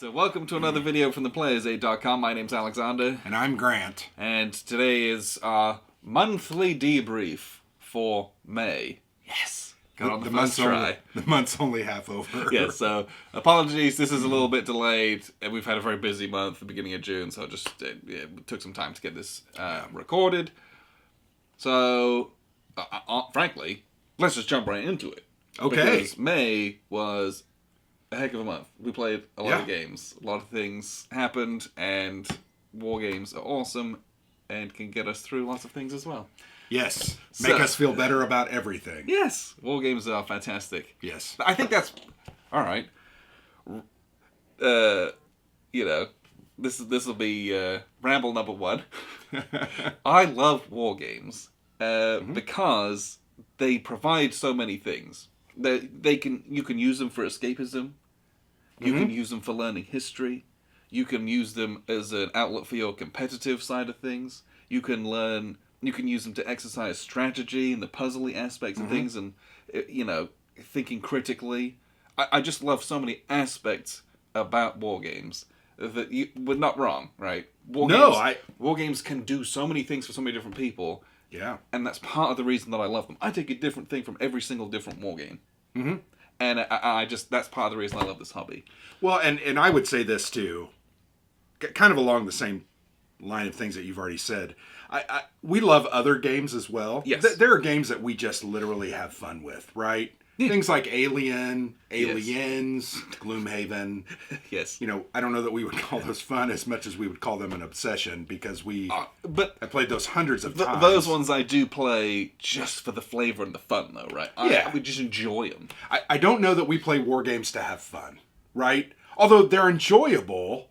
So welcome to another video from theplayersaid.com. My name's Alexander. And I'm Grant. And today is our monthly debrief for May. Yes! Got on the first try. The month's only half over. Yeah, so apologies, this is a little bit delayed. And we've had a very busy month at the beginning of June, so it took some time to get this recorded. So, frankly, let's just jump right into it. Okay. Because May was a heck of a month. We played a lot of games. A lot of things happened, and war games are awesome and can get us through lots of things as well. Yes. Make us feel better about everything. Yes. War games are fantastic. Yes. I think that's... Alright. This will be ramble number one. I love war games because they provide so many things. You can use them for escapism. You can use them for learning history. You can use them as an outlet for your competitive side of things. You can use them to exercise strategy and the puzzly aspects of things, and thinking critically. I just love so many aspects about war games that we're not wrong, right? War games can do so many things for so many different people. Yeah. And that's part of the reason that I love them. I take a different thing from every single different war game. Mm-hmm. And that's part of the reason I love this hobby. Well, and I would say this too, kind of along the same line of things that you've already said. We love other games as well. Yes. There are games that we just literally have fun with, right? Yeah. Things like Aliens, Gloomhaven. Yes. I don't know that we would call those fun as much as we would call them an obsession, because I played those hundreds of times. Those ones I do play just for the flavor and the fun, though, right? We just enjoy them. I don't know that we play war games to have fun, right? Although they're enjoyable,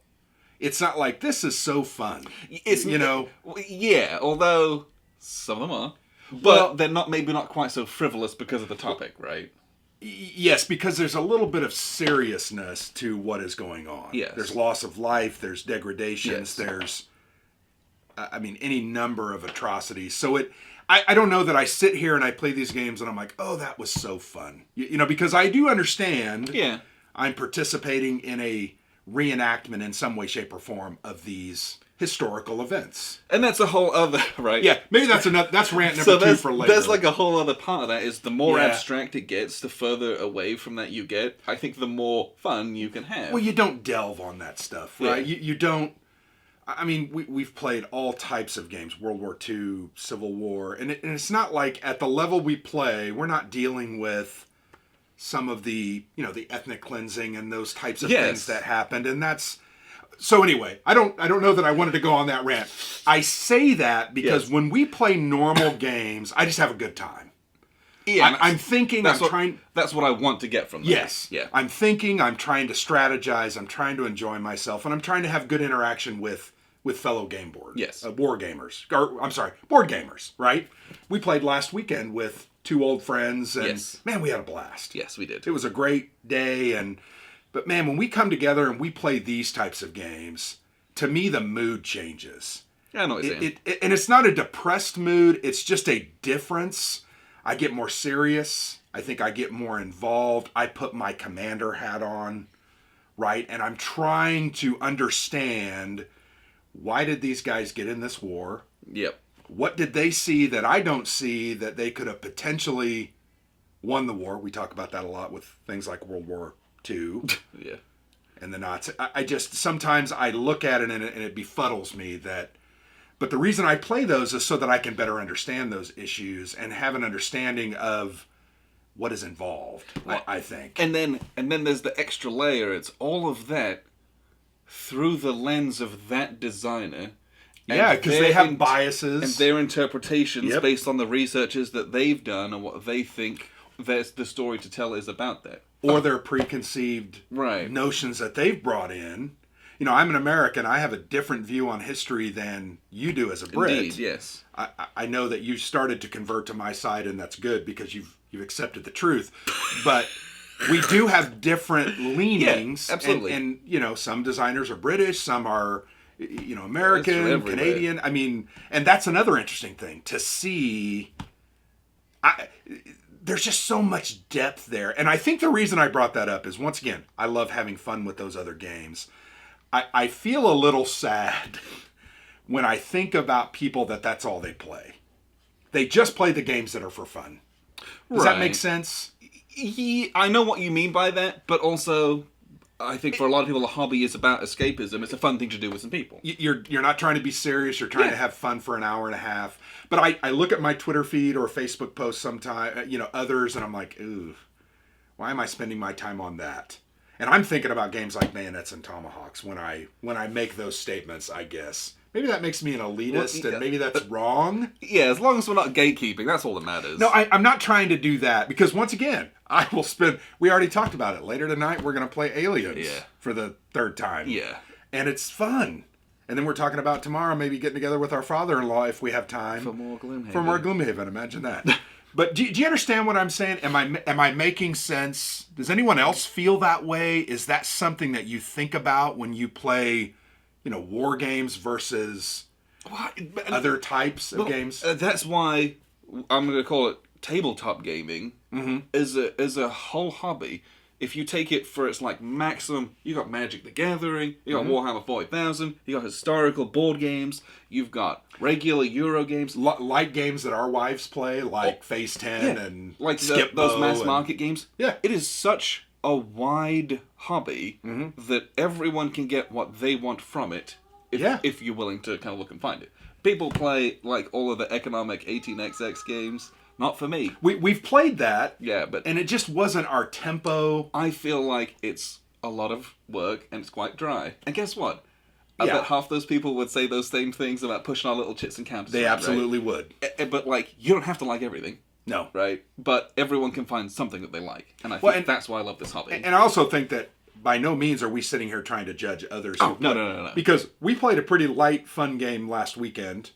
it's not like, this is so fun. Yeah, although some of them are. But they're maybe not quite so frivolous because of the topic, right? Yes, because there's a little bit of seriousness to what is going on. Yes. There's loss of life, there's degradations, yes. there's, any number of atrocities. So I don't know that I sit here and I play these games and I'm like, oh, that was so fun. Because I do understand I'm participating in a reenactment in some way, shape, or form of these historical events. And that's a whole other, right? Yeah, maybe that's rant number 2 for later. There's like a whole other part of that, is the more abstract it gets, the further away from that you get, I think the more fun you can have. Well, you don't delve on that stuff, right? Yeah. You don't... we've played all types of games, World War II, Civil War, and it's not like at the level we play, we're not dealing with some of the, the ethnic cleansing and those types of things that happened, and that's... So anyway, I don't know that I wanted to go on that rant. I say that because when we play normal games, I just have a good time. Yeah, I'm thinking, that's what I want to get from that. Yes. Yeah. I'm thinking, I'm trying to strategize, I'm trying to enjoy myself, and I'm trying to have good interaction with fellow game board. Yes. War gamers. Board gamers, right? We played last weekend with 2 old friends, and man, we had a blast. Yes, we did. It was a great day, but man, when we come together and we play these types of games, to me the mood changes. Yeah, I know what you're saying. And it's not a depressed mood, it's just a difference. I get more serious. I think I get more involved. I put my commander hat on, right? And I'm trying to understand, why did these guys get in this war? Yep. What did they see that I don't see that they could have potentially won the war? We talk about that a lot with things like World War II. Yeah. And the Nazis. I just, sometimes I look at it and it befuddles me that, but the reason I play those is so that I can better understand those issues and have an understanding of what is involved, I think. And then there's the extra layer. It's all of that through the lens of that designer. Yeah, because they have biases. And their interpretations based on the researches that they've done and what they think the story to tell is about that. Or their preconceived notions that they've brought in. I'm an American. I have a different view on history than you do as a Brit. Indeed, yes. I know that you started to convert to my side, and that's good because you've accepted the truth. But we do have different leanings. Yeah, absolutely. And some designers are British, some are American, Canadian. And that's another interesting thing to see. There's just so much depth there. And I think the reason I brought that up is, once again, I love having fun with those other games. I feel a little sad when I think about people that's all they play. They just play the games that are for fun. Does that make sense? I know what you mean by that, but also I think for a lot of people, a hobby is about escapism. It's a fun thing to do with some people. You're not trying to be serious. You're trying to have fun for an hour and a half. But I look at my Twitter feed or Facebook post sometime, others, and I'm like, ooh, why am I spending my time on that? And I'm thinking about games like Bayonets and Tomahawks when I make those statements, I guess. Maybe that makes me an elitist, and maybe that's wrong. Yeah, as long as we're not gatekeeping, that's all that matters. No, I'm not trying to do that, because once again, I will spend... We already talked about it. Later tonight, we're going to play Aliens for the third time. Yeah. And it's fun. And then we're talking about tomorrow maybe getting together with our father-in-law if we have time. For more Gloomhaven. For more Gloomhaven, imagine that. But do you understand what I'm saying? Am I making sense? Does anyone else feel that way? Is that something that you think about when you play... war games versus other types of games? That's why I'm going to call it tabletop gaming is a whole hobby. If you take it for its maximum, you got Magic the Gathering, you got Warhammer 40,000, you got historical board games, you've got regular Euro games. Light games that our wives play, like Phase 10 and Skip those mass market games. Yeah. It is such a wide hobby that everyone can get what they want from it if you're willing to kind of look and find it. People play all of the economic 18xx games. Not for me. We've played that. Yeah, and it just wasn't our tempo. I feel like it's a lot of work and it's quite dry. And guess what? I bet half those people would say those same things about pushing our little chits and counters. They absolutely would. But you don't have to like everything. No. Right? But everyone can find something that they like. And I think that's why I love this hobby. And I also think that by no means are we sitting here trying to judge others. Oh, no. Because we played a pretty light, fun game last weekend.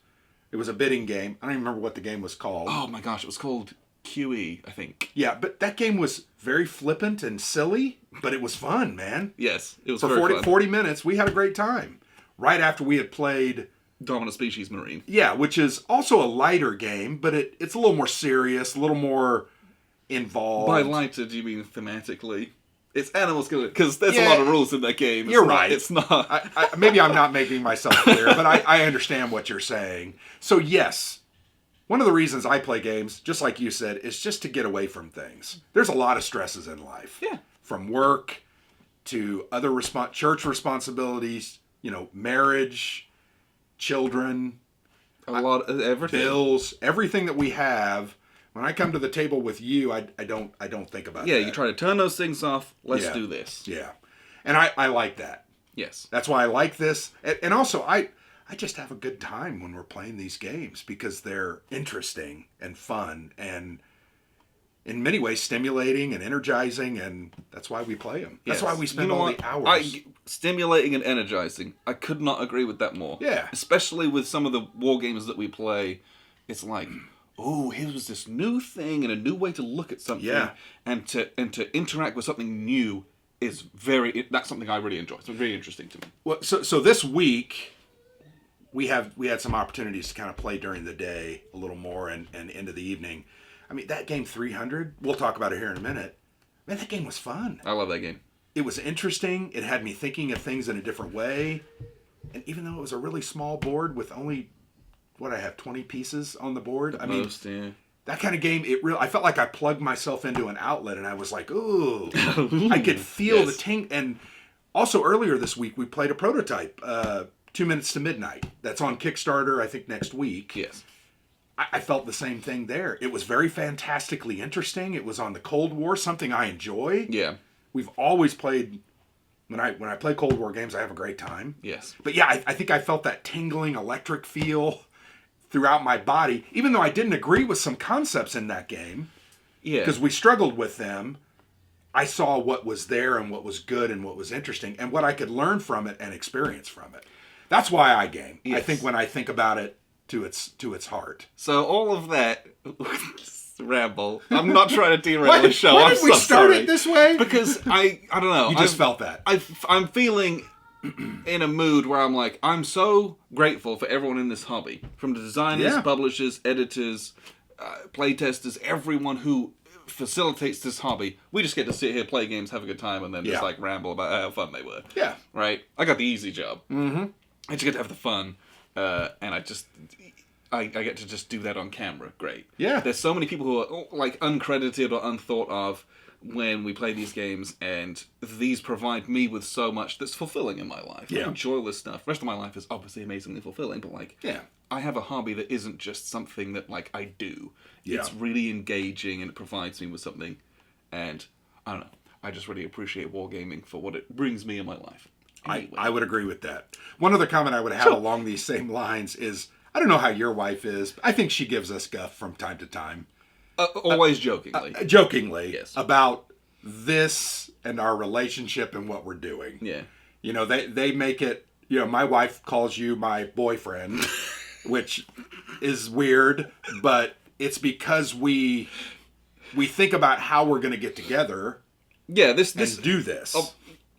It was a bidding game. I don't even remember what the game was called. Oh my gosh, it was called QE, I think. Yeah, but that game was very flippant and silly, but it was fun, man. Yes, it was for very fun. 40 minutes, we had a great time. Right after we had played... Dominant Species Marine. Yeah, which is also a lighter game, but it's a little more serious, a little more involved. By lighter, do you mean thematically? It's animals, because there's a lot of rules in that game. You're right. It's not. Maybe I'm not making myself clear, but I understand what you're saying. So yes, one of the reasons I play games, just like you said, is just to get away from things. There's a lot of stresses in life. Yeah. From work to other church responsibilities, marriage, children. A lot of everything. Bills, everything that we have. When I come to the table with you, I don't think about that. Yeah, you try to turn those things off. Let's do this. Yeah. And I like that. Yes. That's why I like this. And also, I just have a good time when we're playing these games because they're interesting and fun and in many ways stimulating and energizing, and that's why we play them. That's why we spend all the hours. Stimulating and energizing. I could not agree with that more. Yeah. Especially with some of the war games that we play. It's like... oh, here was this new thing and a new way to look at something. Yeah. And to interact with something new is that's something I really enjoy. It's really interesting to me. Well, so this week we had some opportunities to kind of play during the day a little more and into the evening. I mean, that game 300, we'll talk about it here in a minute. Man, that game was fun. I love that game. It was interesting. It had me thinking of things in a different way. And even though it was a really small board with only I have 20 pieces on the board. That kind of game, I felt like I plugged myself into an outlet and I was like, ooh. I could feel the ting. And also earlier this week, we played a prototype, 2 Minutes to Midnight. That's on Kickstarter, I think, next week. Yes. I felt the same thing there. It was very fantastically interesting. It was on the Cold War, something I enjoy. Yeah. We've always played... When I play Cold War games, I have a great time. Yes. But yeah, I think I felt that tingling electric feel throughout my body, even though I didn't agree with some concepts in that game. Yeah. Because we struggled with them. I saw what was there and what was good and what was interesting and what I could learn from it and experience from it. That's why I game. Yes. I think when I think about it to its heart. So all of that ramble. I'm not trying to derail the show. Why did we start it this way? Because I don't know. You just felt that. I'm feeling in a mood where I'm like, I'm so grateful for everyone in this hobby. From the designers, publishers, editors, playtesters, everyone who facilitates this hobby. We just get to sit here, play games, have a good time, and then just like ramble about how fun they were. Yeah. Right? I got the easy job. Mm-hmm. I just get to have the fun, and I get to just do that on camera. Great. Yeah. There's so many people who are like uncredited or unthought of when we play these games, and these provide me with so much that's fulfilling in my life. Yeah. I enjoy this stuff. The rest of my life is obviously amazingly fulfilling, but like, I have a hobby that isn't just something that like I do. Yeah. It's really engaging, and it provides me with something, and I don't know. I just really appreciate wargaming for what it brings me in my life. Anyway. I would agree with that. One other comment I would have along these same lines is, I don't know how your wife is, but I think she gives us guff from time to time. Always jokingly. Jokingly. Yes. About this and our relationship and what we're doing. Yeah. You know, they make it, you know, my wife calls you my boyfriend, which is weird, but it's because we think about how we're going to get together. Yeah, this do this.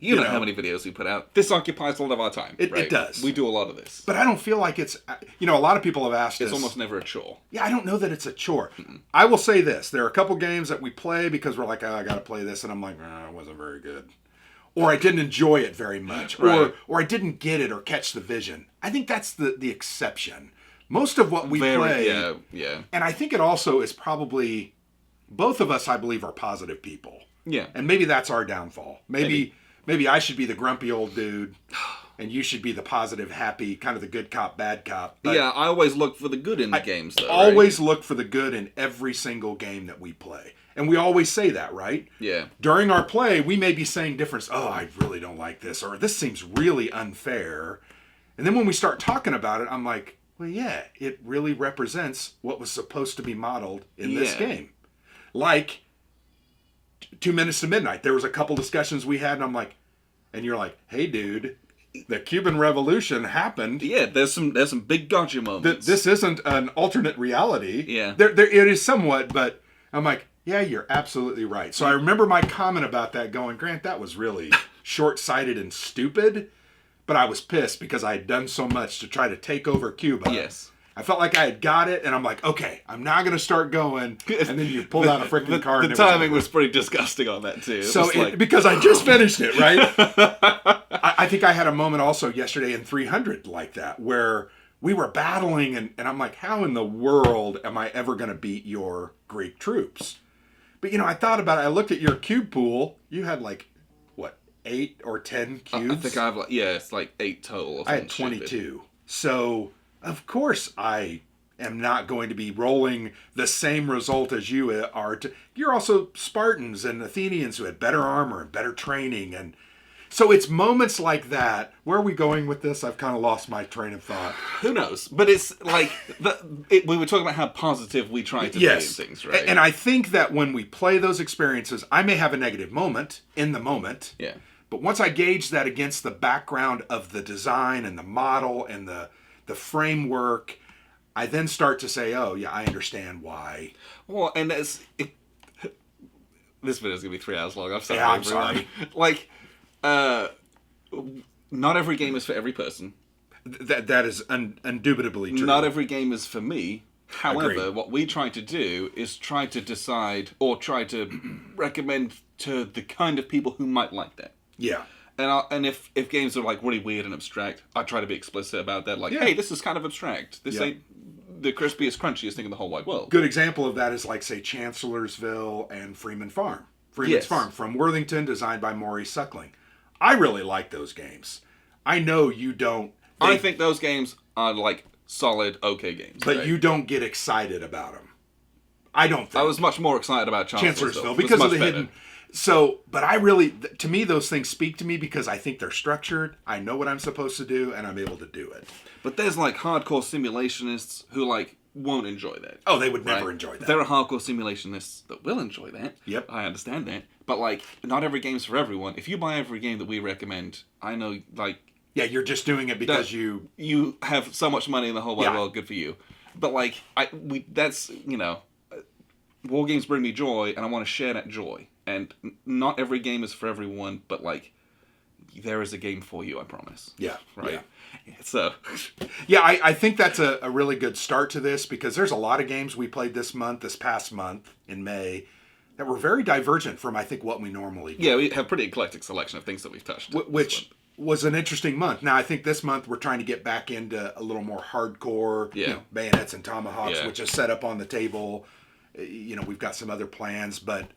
You know how many videos we put out. This occupies a lot of our time. Right? It does. We do a lot of this. But I don't feel like it's, you know, a lot of people have asked us. It's almost never a chore. Yeah, I don't know that it's a chore. Mm-mm. I will say this. There are a couple games that we play because we're like, oh, I got to play this. And I'm like, it wasn't very good. Or I didn't enjoy it very much. Right. Or I didn't get it or catch the vision. I think that's the exception. Most of what we play. Yeah. And I think it also is probably, both of us, I believe, are positive people. Yeah. And maybe that's our downfall. Maybe I should be the grumpy old dude, and you should be the positive, happy, kind of the good cop, bad cop. But yeah, I always look for the good in the games, though. Always look for the good in every single game that we play. And we always say that, right? Yeah. During our play, we may be saying different, I really don't like this, or this seems really unfair. And then when we start talking about it, I'm like, well, yeah, it really represents what was supposed to be modeled in this game. Like 2 Minutes to Midnight. There was a couple discussions we had, and I'm like, and you're like, hey, dude, the Cuban Revolution happened. Yeah, there's some big gotcha moments. This isn't an alternate reality. Yeah. There it is somewhat, but I'm like, yeah, you're absolutely right. So I remember my comment about that going, Grant, that was really short-sighted and stupid, but I was pissed because I had done so much to try to take over Cuba. Yes. I felt like I had got it, and I'm like, okay, I'm now going to start going. And then you pulled out a freaking card. The timing was pretty disgusting on that, too. Because I just finished it, right? I think I had a moment also yesterday in 300 like that, where we were battling, and I'm like, how in the world am I ever going to beat your Greek troops? But, you know, I thought about it. I looked at your cube pool. You had like, what, 8 or 10 cubes? I think I have it's like 8 total. I had 22. So, of course, I am not going to be rolling the same result as you are. You're also Spartans and Athenians who had better armor and better training. And so it's moments like that. Where are we going with this? I've kind of lost my train of thought. Who knows? But it's like, we were talking about how positive we try to be in things, right? And I think that when we play those experiences, I may have a negative moment in the moment. Yeah. But once I gauge that against the background of the design and the model and the framework, I then start to say, oh, yeah, I understand why. Well, and this video's going to be 3 hours long. I'm sorry. Yeah, I'm sorry. Like, not every game is for every person. That is indubitably true. Not every game is for me. However, what we try to do is try to decide or try to recommend to the kind of people who might like that. Yeah. And if games are like really weird and abstract, I try to be explicit about that. Like, hey, this is kind of abstract. This ain't the crispiest, crunchiest thing in the whole wide world. Good example of that is like, say, Chancellorsville and Freeman Farm. Freeman's Farm from Worthington, designed by Maurice Suckling. I really like those games. I know you don't. I think those games are like solid, okay games. But you don't get excited about them. I don't think. I was much more excited about Chancellorsville because of the hidden. So, but I really, to me, those things speak to me because I think they're structured. I know what I'm supposed to do, and I'm able to do it. But there's like hardcore simulationists who like won't enjoy that. Oh, they would never enjoy that. There are hardcore simulationists that will enjoy that. Yep. I understand that. But like, not every game's for everyone. If you buy every game that we recommend, I know like... Yeah, you're just doing it because you have so much money in the whole wide world, good for you. But like, that's, you know, war games bring me joy, and I want to share that joy. And not every game is for everyone, but like, there is a game for you, I promise. Yeah. Right? Yeah. So. Yeah, I think that's a really good start to this, because there's a lot of games we played this past month in May, that were very divergent from, I think, what we normally do. Yeah, we have a pretty eclectic selection of things that we've touched. Which was an interesting month. Now, I think this month we're trying to get back into a little more hardcore, bayonets and tomahawks, which is set up on the table. We've got some other plans, but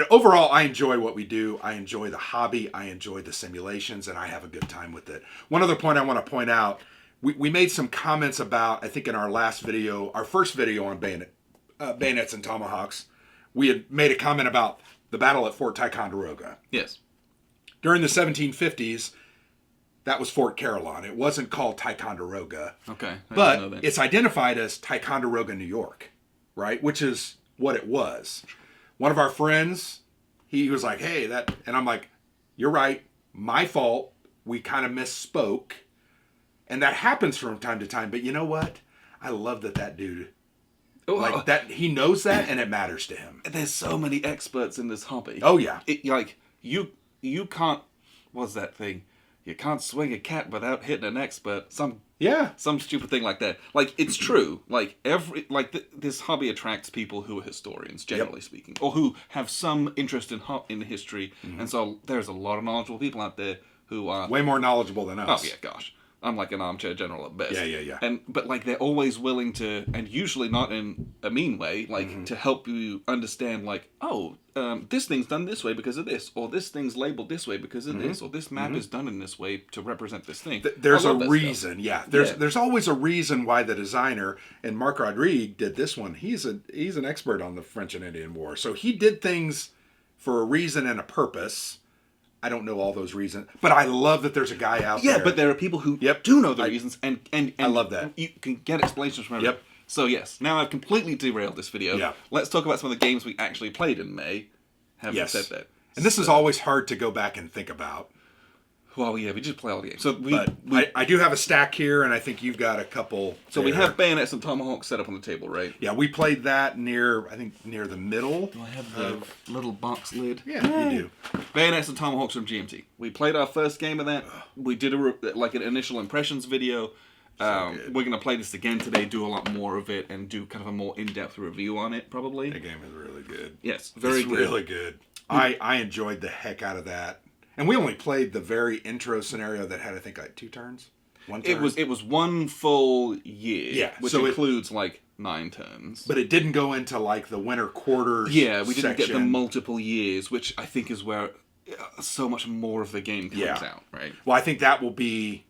overall, I enjoy what we do. I enjoy the hobby. I enjoy the simulations, and I have a good time with it. One other point I want to point out, we made some comments about, I think in our last video, our first video on bayonets and tomahawks, we had made a comment about the battle at Fort Ticonderoga. Yes. During the 1750s, that was Fort Carillon. It wasn't called Ticonderoga. Okay. But it's identified as Ticonderoga, New York, right? Which is what it was. One of our friends, he was like, hey, that... And I'm like, you're right. My fault. We kind of misspoke. And that happens from time to time. But you know what? I love that dude... Like that, he knows that, and it matters to him. There's so many experts in this hobby. Oh yeah, you can't. What's that thing? You can't swing a cat without hitting an expert. Some stupid thing like that. Like it's true. Like this hobby attracts people who are historians, generally speaking, or who have some interest in history, and so there's a lot of knowledgeable people out there who are way more knowledgeable than us. Oh yeah, gosh. I'm like an armchair general at best. Yeah. But like they're always willing to, and usually not in a mean way, like to help you understand, like, this thing's done this way because of this, or this thing's labeled this way because of this, or this map is done in this way to represent this thing. There's a reason, There's always a reason why the designer, and Marc Rodrigue did this one. He's an expert on the French and Indian War, so he did things for a reason and a purpose. I don't know all those reasons, but I love that there's a guy out there. Yeah, but there are people who do know the reasons, and I love that. You can get explanations from everyone. So yes, now I've completely derailed this video. Yeah. Let's talk about some of the games we actually played in May. Having said that. And this is always hard to go back and think about. Well, yeah, we just play all the games. So I do have a stack here, and I think you've got a couple. So we have bayonets and tomahawks set up on the table, right? Yeah, we played that near the middle. Do I have the little box lid? Yeah, you do. Bayonets and tomahawks from GMT. We played our first game of that. We did an initial impressions video. We're going to play this again today, do a lot more of it, and do kind of a more in-depth review on it, probably. The game is really good. Yes, very good. It's really good. I enjoyed the heck out of that. And we only played the very intro scenario that had, I think, like 2 turns. 1 turn. It was 1 full year, which so includes like 9 turns. But it didn't go into like the winter quarters. Yeah, we didn't get the multiple years, which I think is where so much more of the game comes out, right? Well, I think that will be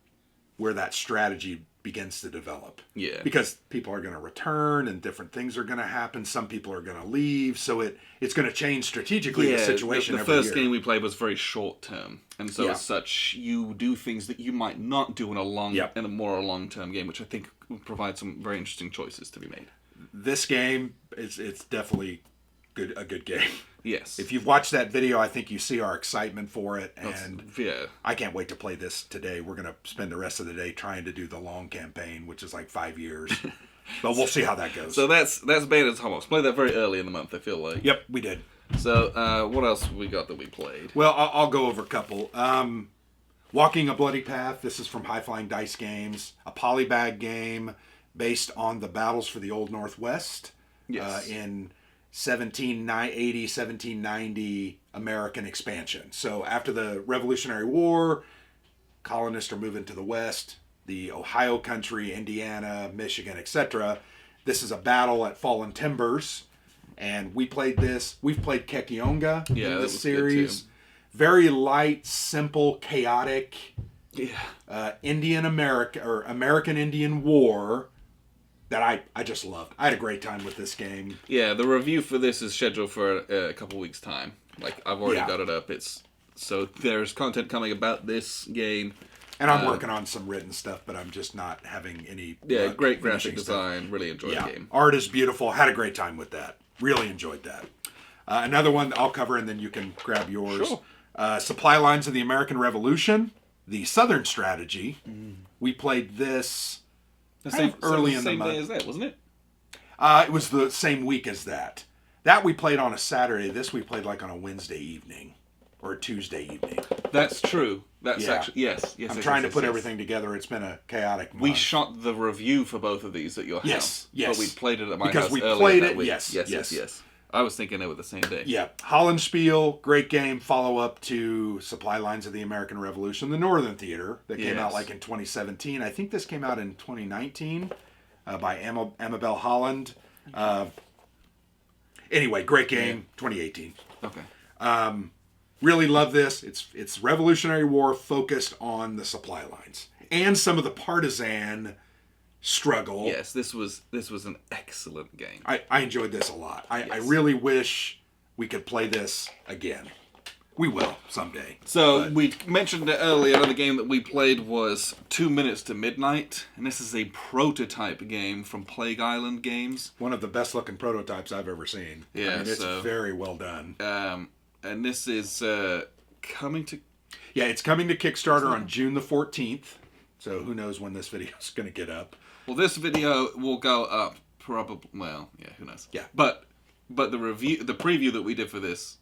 where that strategy begins to develop. Yeah. Because people are going to return and different things are going to happen. Some people are going to leave. So it's going to change strategically the situation the every year. first game we played was very short term. And so as such, you do things that you might not do in a long-term game, which I think will provide some very interesting choices to be made. This game, it's definitely a good game. Yes. If you've watched that video, I think you see our excitement for it, and yeah. I can't wait to play this today. We're going to spend the rest of the day trying to do the long campaign, which is like 5 years. But we'll see how that goes. So that's Bayonet's Tomahawks. Played that very early in the month, I feel like. Yep, we did. So what else we got that we played? Well, I'll go over a couple. Walking a Bloody Path. This is from High Flying Dice Games. A polybag game based on the battles for the Old Northwest. Yes. In 1780, 1790 American expansion. So after the Revolutionary War, colonists are moving to the West, the Ohio country, Indiana, Michigan, etc. This is a battle at Fallen Timbers, and we played this. We've played Ketionga in this series. Very light, simple, chaotic. American Indian War. That I just loved. I had a great time with this game. Yeah, the review for this is scheduled for a couple weeks' time. Like, I've already got it up. So there's content coming about this game. And I'm working on some written stuff, but I'm just not having any... Yeah, great graphic design. Really enjoyed the game. Art is beautiful. Had a great time with that. Really enjoyed that. Another one I'll cover, and then you can grab yours. Sure. Supply Lines of the American Revolution. The Southern Strategy. We played this... early in the month. Same day as that, wasn't it? It was the same week as that. That we played on a Saturday. This we played like on a Wednesday evening or a Tuesday evening. That's true. That's actually yes. I'm trying to put everything together. It's been a chaotic month. We shot the review for both of these at your house. Yes. But we played it at my house because we earlier played that it. week. Yes. I was thinking they were the same day. Yeah. Hollandspiel, great game. Follow up to Supply Lines of the American Revolution, the Northern Theater, that came out like in 2017. I think this came out in 2019 by Amabel Holland. Anyway, great game. 2018. Okay. Really love this. It's Revolutionary War focused on the supply lines and some of the partisan struggle. Yes, this was an excellent game. I enjoyed this a lot. I really wish we could play this again. We will someday. So we mentioned it earlier. Another game that we played was 2 Minutes to Midnight, and this is a prototype game from Plague Island Games. One of the best looking prototypes I've ever seen. Yeah, I mean, it's very well done. And this is coming to... Yeah, it's coming to Kickstarter on June the 14th. So who knows when this video is going to get up. Well, this video will go up probably... Well, yeah, who knows. Yeah. But the preview that we did for this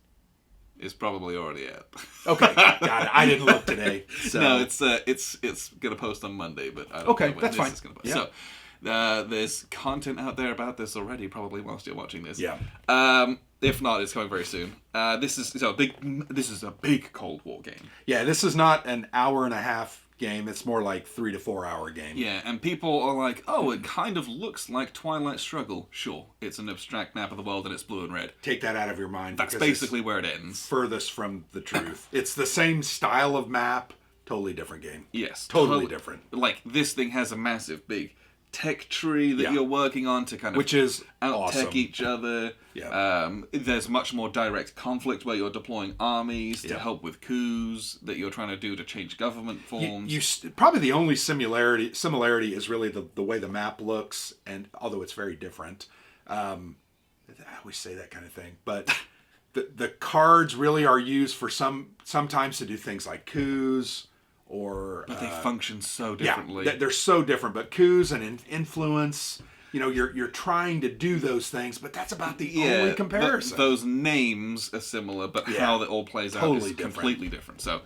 is probably already out. Okay, got it. I didn't look today. So. No, it's going to post on Monday, but I don't know when that's this fine. is going to post. Yeah. So there's content out there about this already, probably whilst you're watching this. Yeah. If not, it's coming very soon. This is a big Cold War game. Yeah, this is not an hour and a half game. It's more like 3 to 4 hour game. Yeah, and people are like, oh, it kind of looks like Twilight Struggle. Sure, it's an abstract map of the world and it's blue and red. Take that out of your mind. That's basically where it ends. Furthest from the truth. It's the same style of map, totally different game. Yes. Totally different. Like, this thing has a massive, big tech tree that you're working on to kind of... Which is out-tech awesome. each other. Yeah. There's much more direct conflict where you're deploying armies to help with coups that you're trying to do to change government forms. Probably the only similarity is really the way the map looks, and although it's very different. I always say that kind of thing, but the cards really are used for sometimes to do things like coups. But they function so differently. Yeah, they're so different. But coups and influence, you're trying to do those things, but that's about the only comparison. Those names are similar, but how it all plays out is completely different. So,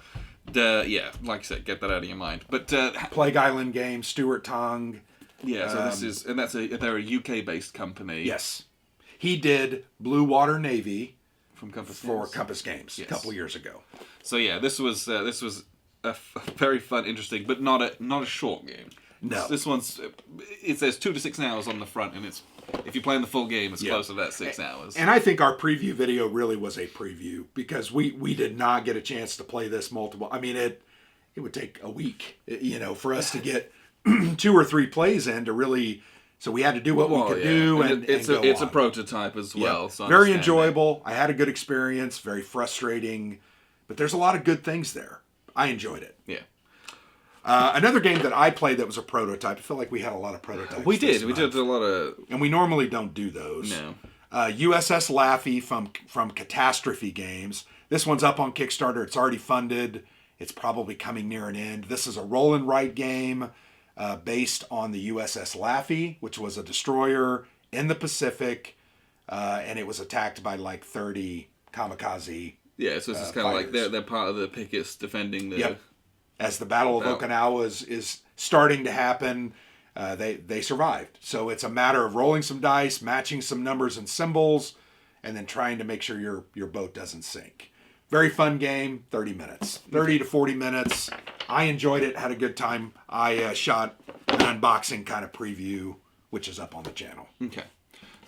like I said, get that out of your mind. But Plague Island Games, Stuart Tong. Yeah, so this is, and they're a UK-based company. Yes, he did Blue Water Navy from Compass Games a couple years ago. So yeah, this was a very fun, interesting, but not a short game. No, this one's it says 2 to 6 hours on the front, and it's if you're playing the full game, it's close to that 6 hours. And I think our preview video really was a preview because we did not get a chance to play this multiple. I mean, it would take a week, for us to get 2 or 3 plays in to really. So we had to do what we could do, and it's a prototype as well. Yeah. So very enjoyable. I had a good experience. Very frustrating, but there's a lot of good things there. I enjoyed it. Yeah. Another game that I played that was a prototype. I feel like we had a lot of prototypes. We did a lot of, and we normally don't do those. No. USS Laffy from Catastrophe Games. This one's up on Kickstarter. It's already funded. It's probably coming near an end. This is a roll and write game based on the USS Laffy, which was a destroyer in the Pacific, and it was attacked by like 30 kamikaze. Yeah, so this is kind of like they're part of the pickets defending the... Yep. As the Battle of Okinawa is starting to happen, they survived. So it's a matter of rolling some dice, matching some numbers and symbols, and then trying to make sure your boat doesn't sink. Very fun game, 30 minutes. 30 to 40 minutes. I enjoyed it, had a good time. I shot an unboxing kind of preview, which is up on the channel. Okay.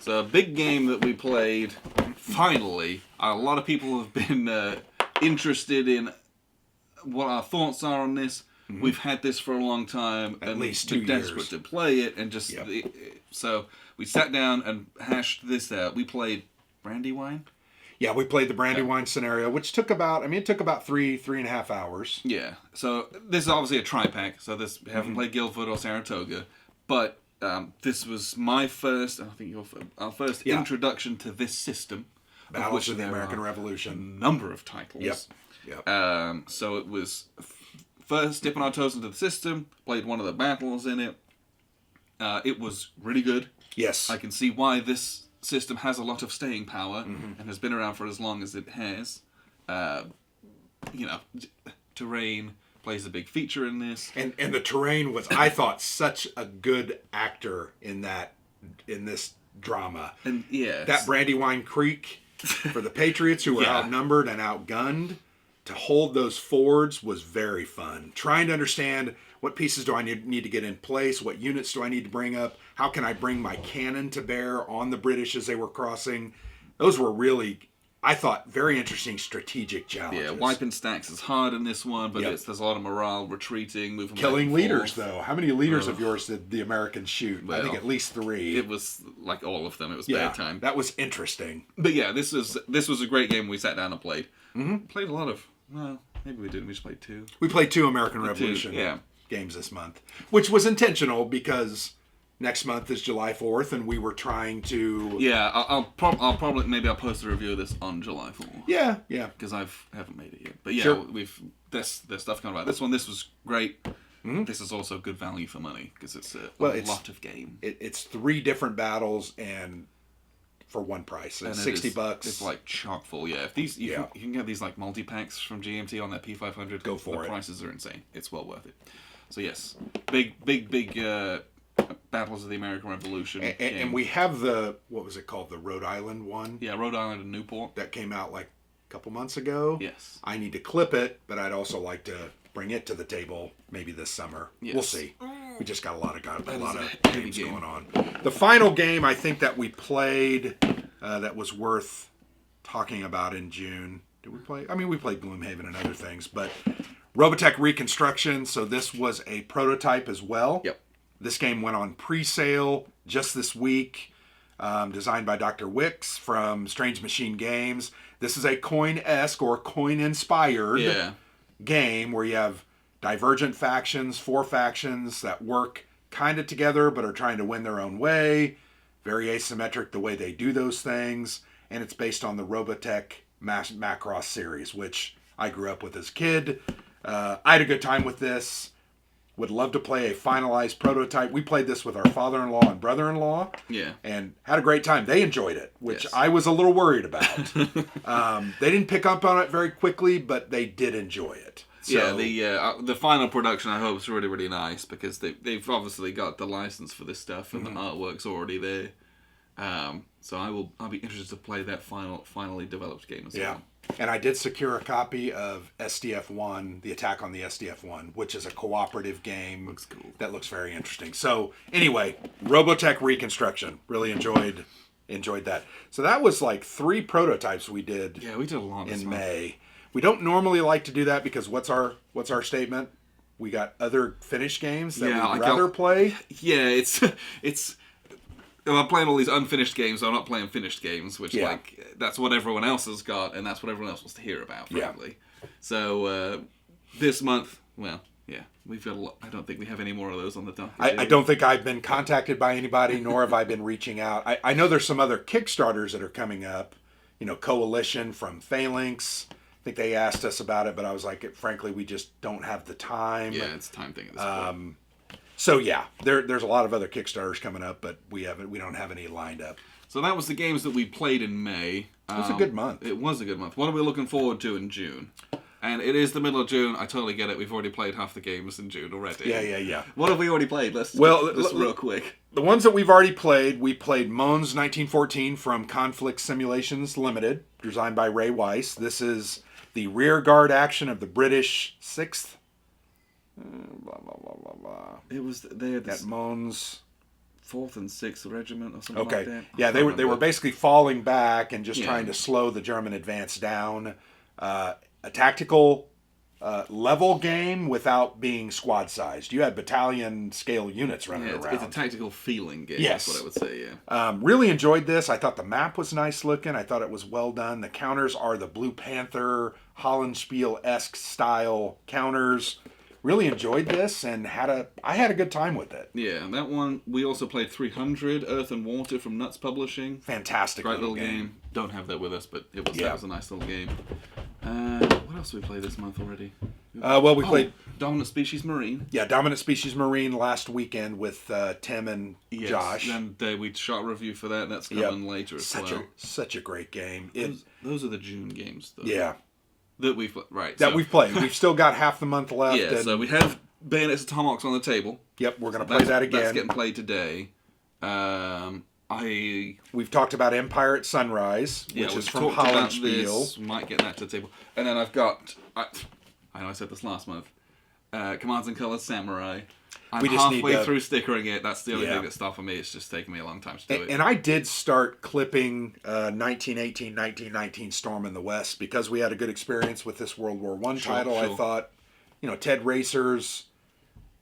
So a big game that we played, finally, a lot of people have been interested in what our thoughts are on this. Mm-hmm. We've had this for a long time. At least 2 years. Desperate to play it, and just... Yep. So we sat down and hashed this out. We played Brandywine. Yeah, we played the Brandywine Scenario, which took about 3.5 hours. Yeah. So this is obviously a tri-pack, so we haven't played Guildford or Saratoga, but this was my first, I think our first introduction to this system. Battles of the American Revolution. A number of titles. Yep. So it was first dipping our toes into the system, played one of the battles in it. It was really good. Yes. I can see why this system has a lot of staying power and has been around for as long as it has. Terrain plays a big feature in this. And the terrain was, I thought, such a good actor in this drama. And yeah, that Brandywine Creek for the Patriots, who were outnumbered and outgunned, to hold those fords was very fun. Trying to understand what pieces do I need to get in place, what units do I need to bring up, how can I bring my cannon to bear on the British as they were crossing. Those were really, I thought, very interesting strategic challenges. Yeah, wiping stacks is hard in this one, but there's a lot of morale, retreating, moving killing back and leaders, forth. Though. How many leaders of yours did the Americans shoot? Well, I think at least 3. It was like all of them. It was bad time. That was interesting. But yeah, this was a great game we sat down and played. Mm-hmm. Played a lot of, well, maybe we didn't. We just played 2. We played 2 American Revolution games this month, which was intentional because next month is July 4th, and we were trying to. Yeah, I'll probably maybe I'll post a review of this on July 4th. Yeah. Because haven't made it yet. But yeah, there's stuff coming about this one. This was great. Mm-hmm. This is also good value for money because it's a lot of game. It's 3 different battles and for one price. It's $60. It's like chock full. Yeah, if you can get these like multi packs from GMT on that P500. Go for it. The prices are insane. It's well worth it. So yes, big battles of the American Revolution. And we have what was it called? The Rhode Island one? Yeah, Rhode Island and Newport. That came out like a couple months ago. Yes. I need to clip it, but I'd also like to bring it to the table maybe this summer. Yes. We'll see. We just got a lot of games going on. The final game I think that we played that was worth talking about in June. Did we play? I mean, we played Gloomhaven and other things, but Robotech Reconstruction. So this was a prototype as well. Yep. This game went on pre-sale just this week. Designed by Dr. Wicks from Strange Machine Games. This is a coin-esque or coin-inspired game where you have divergent factions, 4 factions that work kind of together but are trying to win their own way. Very asymmetric the way they do those things. And it's based on the Robotech Macross series, which I grew up with as a kid. I had a good time with this. Would love to play a finalized prototype. We played this with our father-in-law and brother-in-law. Yeah. And had a great time. They enjoyed it, which I was a little worried about. They didn't pick up on it very quickly, but they did enjoy it. So, the final production I hope is really, really nice because they've obviously got the license for this stuff and the artwork's already there. So I'll be interested to play that finally developed game as well. And I did secure a copy of SDF-1, The Attack on the SDF-1, which is a cooperative game. Looks cool. That looks very interesting. So anyway, Robotech Reconstruction. Really enjoyed that. So that was like 3 prototypes we did. Yeah, we did a lot in May. We don't normally like to do that because what's our statement? We got other finished games that we'd rather play. Yeah, it's. I'm playing all these unfinished games, so I'm not playing finished games, which that's what everyone else has got, and that's what everyone else wants to hear about, frankly. Yeah. So this month, we've got a lot. I don't think we have any more of those on the docket. I don't think I've been contacted by anybody, nor have I been reaching out. I know there's some other Kickstarters that are coming up. Coalition from Phalanx. I think they asked us about it, but I was like, frankly, we just don't have the time. Yeah, it's a time thing at this point. So there's a lot of other Kickstarters coming up, but we don't have any lined up. So that was the games that we played in May. It was a good month. It was a good month. What are we looking forward to in June? And it is the middle of June. I totally get it. We've already played half the games in June already. Yeah. What have we already played? Let's real quick. The ones that we've already played, we played Mons 1914 from Conflict Simulations Limited, designed by Ray Weiss. This is the rear guard action of the British 6th. Blah, blah, blah, blah, blah. It was at Mons 4th and 6th Regiment or something like that. Yeah, they were basically falling back and just trying to slow the German advance down. A tactical level game without being squad sized. You had battalion scale units running around. It's a tactical feeling game. Yes. That's what I would say. Yeah. Really enjoyed this. I thought the map was nice looking. I thought it was well done. The counters are the Blue Panther Hollandspiel-esque style counters. Really enjoyed this and I had a good time with it. Yeah, that one, we also played 300 Earth and Water from Nuts Publishing. Fantastic little game. Don't have that with us, but that was a nice little game. What else did we play this month already? We played Dominant Species Marine. Yeah, Dominant Species Marine last weekend with Tim and Josh. And we shot a review for that. That's coming later as well. Such a great game. Those are the June games, though. Yeah. That we've played. We've still got half the month left. Yeah, so we have Bayonets and Tomahawks on the table. Yep, we're going to play that again. That's getting played today. I We've talked about Empire at Sunrise, which is from Hollandspiel. Might get that to the table. And then I've got, I know I said this last month, Commands and Colors Samurai. I'm halfway through stickering it. That's the only thing that's stopping me. It's just taking me a long time to do it. And I did start clipping 1918, 1919 Storm in the West because we had a good experience with this World War I title. Sure. I thought, Ted Racer's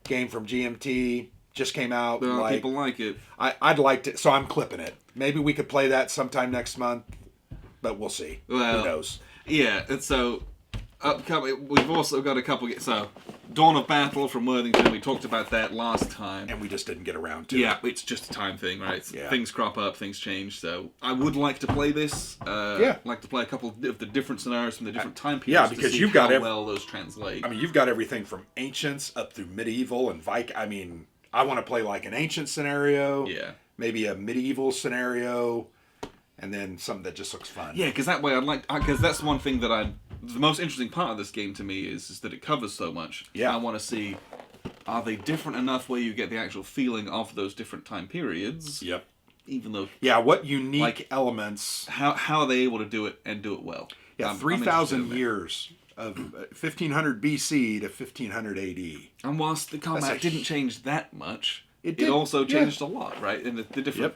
game from GMT just came out. People like it. I'd like to, so I'm clipping it. Maybe we could play that sometime next month, but we'll see. Well, who knows? Yeah, and so upcoming, we've also got a couple. So, Dawn of Battle from Worthington. We talked about that last time, and we just didn't get around to it. Yeah, it's just a time thing, right? Things crop up, things change. So, I would like to play this. Like to play a couple of the different scenarios from the different time periods. Yeah, because you've got how well those translate. I mean, you've got everything from ancients up through medieval and Viking. I mean, I want to play like an ancient scenario. Yeah. Maybe a medieval scenario, and then something that just looks fun. Yeah, because that way because that's one thing that the most interesting part of this game to me is that it covers so much. Yeah. I want to see, are they different enough where you get the actual feeling of those different time periods? Yep. Even though... Yeah, what unique elements... How are they able to do it and do it well? Yeah, 3,000 years of 1500 BC to 1500 AD. And whilst the combat didn't change that much, it also changed a lot, right? In the different...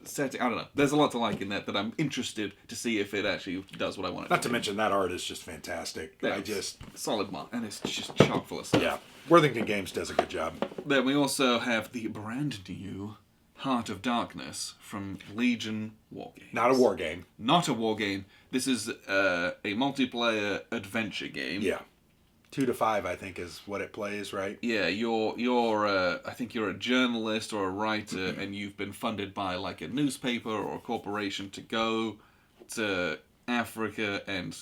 setting. I don't know. There's a lot to like in that I'm interested to see if it actually does what I want it to. Not to mention that art is just fantastic. Yeah, solid mod, and it's just chock full of stuff. Yeah, Worthington Games does a good job. Then we also have the brand new Heart of Darkness from Legion Wargames. Not a war game. Not a war game. This is a multiplayer adventure game. Yeah. 2 to 5, I think, is what it plays, right? Yeah, you're I think you're a journalist or a writer, and you've been funded by like a newspaper or a corporation to go to Africa and,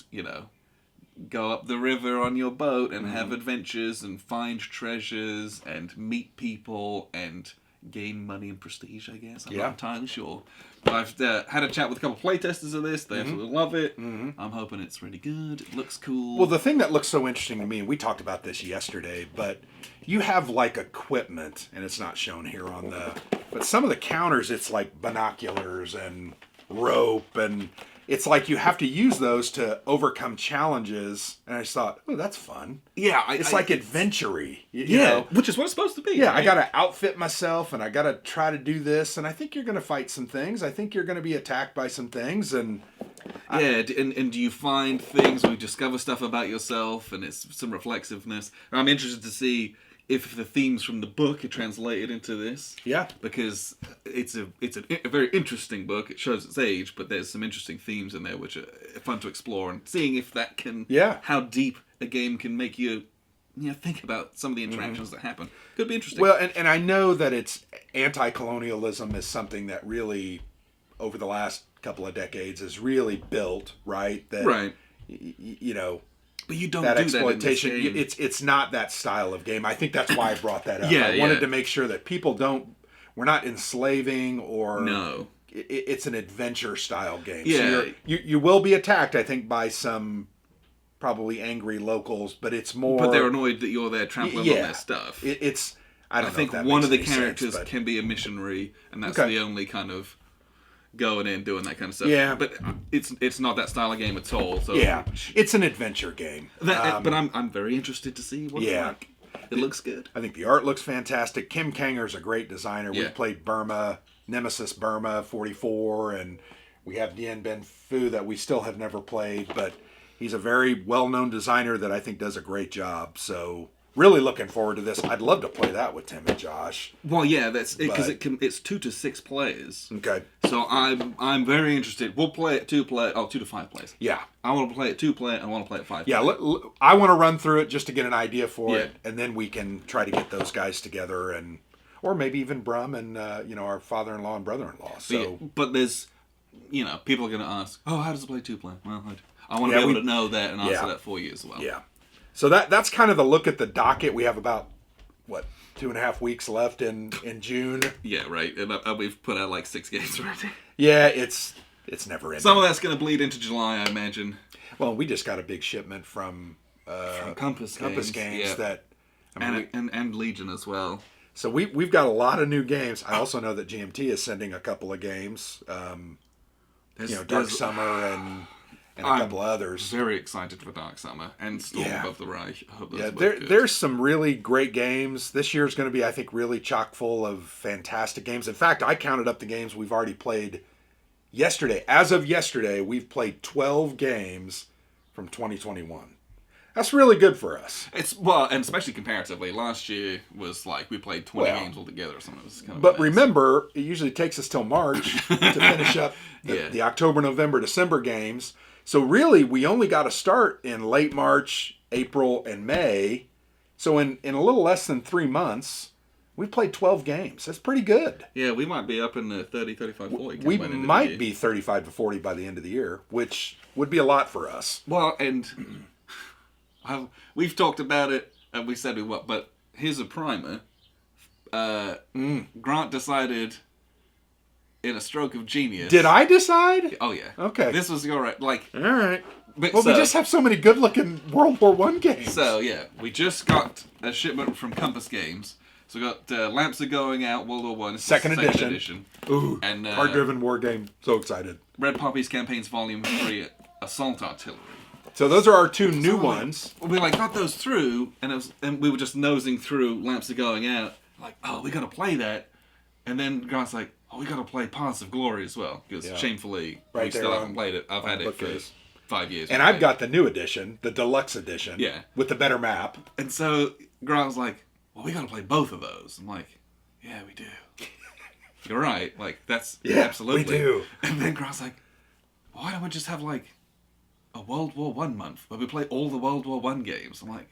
go up the river on your boat and have adventures and find treasures and meet people and gain money and prestige, I guess. I'm not entirely sure. But I've had a chat with a couple of playtesters of this. They absolutely love it. Mm-hmm. I'm hoping it's really good. It looks cool. Well, the thing that looks so interesting to me, and we talked about this yesterday, but you have like equipment, and it's not shown here on but some of the counters, it's like binoculars and rope, and it's like you have to use those to overcome challenges. And I just thought, oh, that's fun. Yeah. It's like adventure-y. You know? Which is what it's supposed to be. Yeah, right? I got to outfit myself, and I got to try to do this, and I think you're going to fight some things. I think you're going to be attacked by some things, and... and do you find things or you discover stuff about yourself, and it's some reflexiveness? I'm interested to see if the themes from the book are translated into this. Yeah. Because it's a very interesting book. It shows its age, but there's some interesting themes in there which are fun to explore, and seeing if that can... Yeah. How deep a game can make you think about some of the interactions that happen. Could be interesting. Well, and I know that it's anti-colonialism is something that really, over the last couple of decades, has really built, right? Right. But you don't that do exploitation. That in this game. It's not that style of game. I think that's why I brought that up. I wanted to make sure that people we're not enslaving or... No. It's an adventure style game. Yeah. So you will be attacked, I think, by some probably angry locals, but it's more... But they're annoyed that you're there trampling on their stuff. I think one of the characters can be a missionary, and that's the only kind of... going in doing that kind of stuff. Yeah, but it's not that style of game at all. So yeah, it's an adventure game. But I'm very interested to see what it's like. It looks good. I think the art looks fantastic. Kim Kanger's a great designer. We've played Burma, Nemesis Burma 44, and we have Dien Ben Phu that we still have never played, but he's a very well-known designer that I think does a great job. So really looking forward to this. I'd love to play that with Tim and Josh. Well, yeah, that's it, because it's 2 to 6 players. Okay. So I'm very interested. We'll play it 2 to 5 players. Yeah. I want to play it 2 player. I want to play it 5 player. Yeah. I want to run through it just to get an idea for it, and then we can try to get those guys together, or maybe even Brum and our father-in-law and brother-in-law. So, but there's people are going to ask, oh, how does it play 2 player? Well, I want to be able to know that and answer that for you as well. Yeah. So that's kind of the look at the docket. We have about, 2.5 weeks left in June. Yeah, right. And we've put out like 6 games already. Yeah, it's never ending. Some of that's going to bleed into July, I imagine. Well, we just got a big shipment from Compass Games that... and Legion as well. So we've got a lot of new games. I also know that GMT is sending a couple of games. Dark Summer and a couple others. Very excited for Dark Summer and Storm Above the Reich. I hope those there's some really great games. This year's going to be, I think, really chock full of fantastic games. In fact, I counted up the games we've already played yesterday. As of yesterday, we've played 12 games from 2021. That's really good for us. And especially comparatively, last year was like we played 20 games altogether or something. It was kind of but remember, it usually takes us till March to finish up the October, November, December games. So really, we only got to start in late March, April, and May. So in a little less than 3 months, we played 12 games. That's pretty good. Yeah, we might be up in the 30, 35, 40. We might be 35 to 40 by the end of the year, which would be a lot for us. Well, and we've talked about it, and we said we what, but here's a primer. Grant decided in a stroke of genius. Did I decide? Oh, yeah. Okay. This was all right. All right. We just have so many good-looking World War I games. So, yeah, we just got a shipment from Compass Games. So we got Lamps Are Going Out, World War I. Second edition. Ooh, and hard-driven war game. So excited. Red Poppies Campaigns Volume 3, Assault Artillery. So those are our two new ones. We got those through, and we were just nosing through Lamps Are Going Out. We got to play that. And then Grant's like, we got to play Paths of Glory as well, because shamefully we still haven't played it. I've had it for 5 years. And I've got the new edition, the deluxe edition, with the better map. And so Grant was like, we got to play both of those. I'm like, yeah, we do. You're right. That's absolutely. We do. And then Grant's like, why don't we just have a World War I month where we play all the World War I games? I'm like,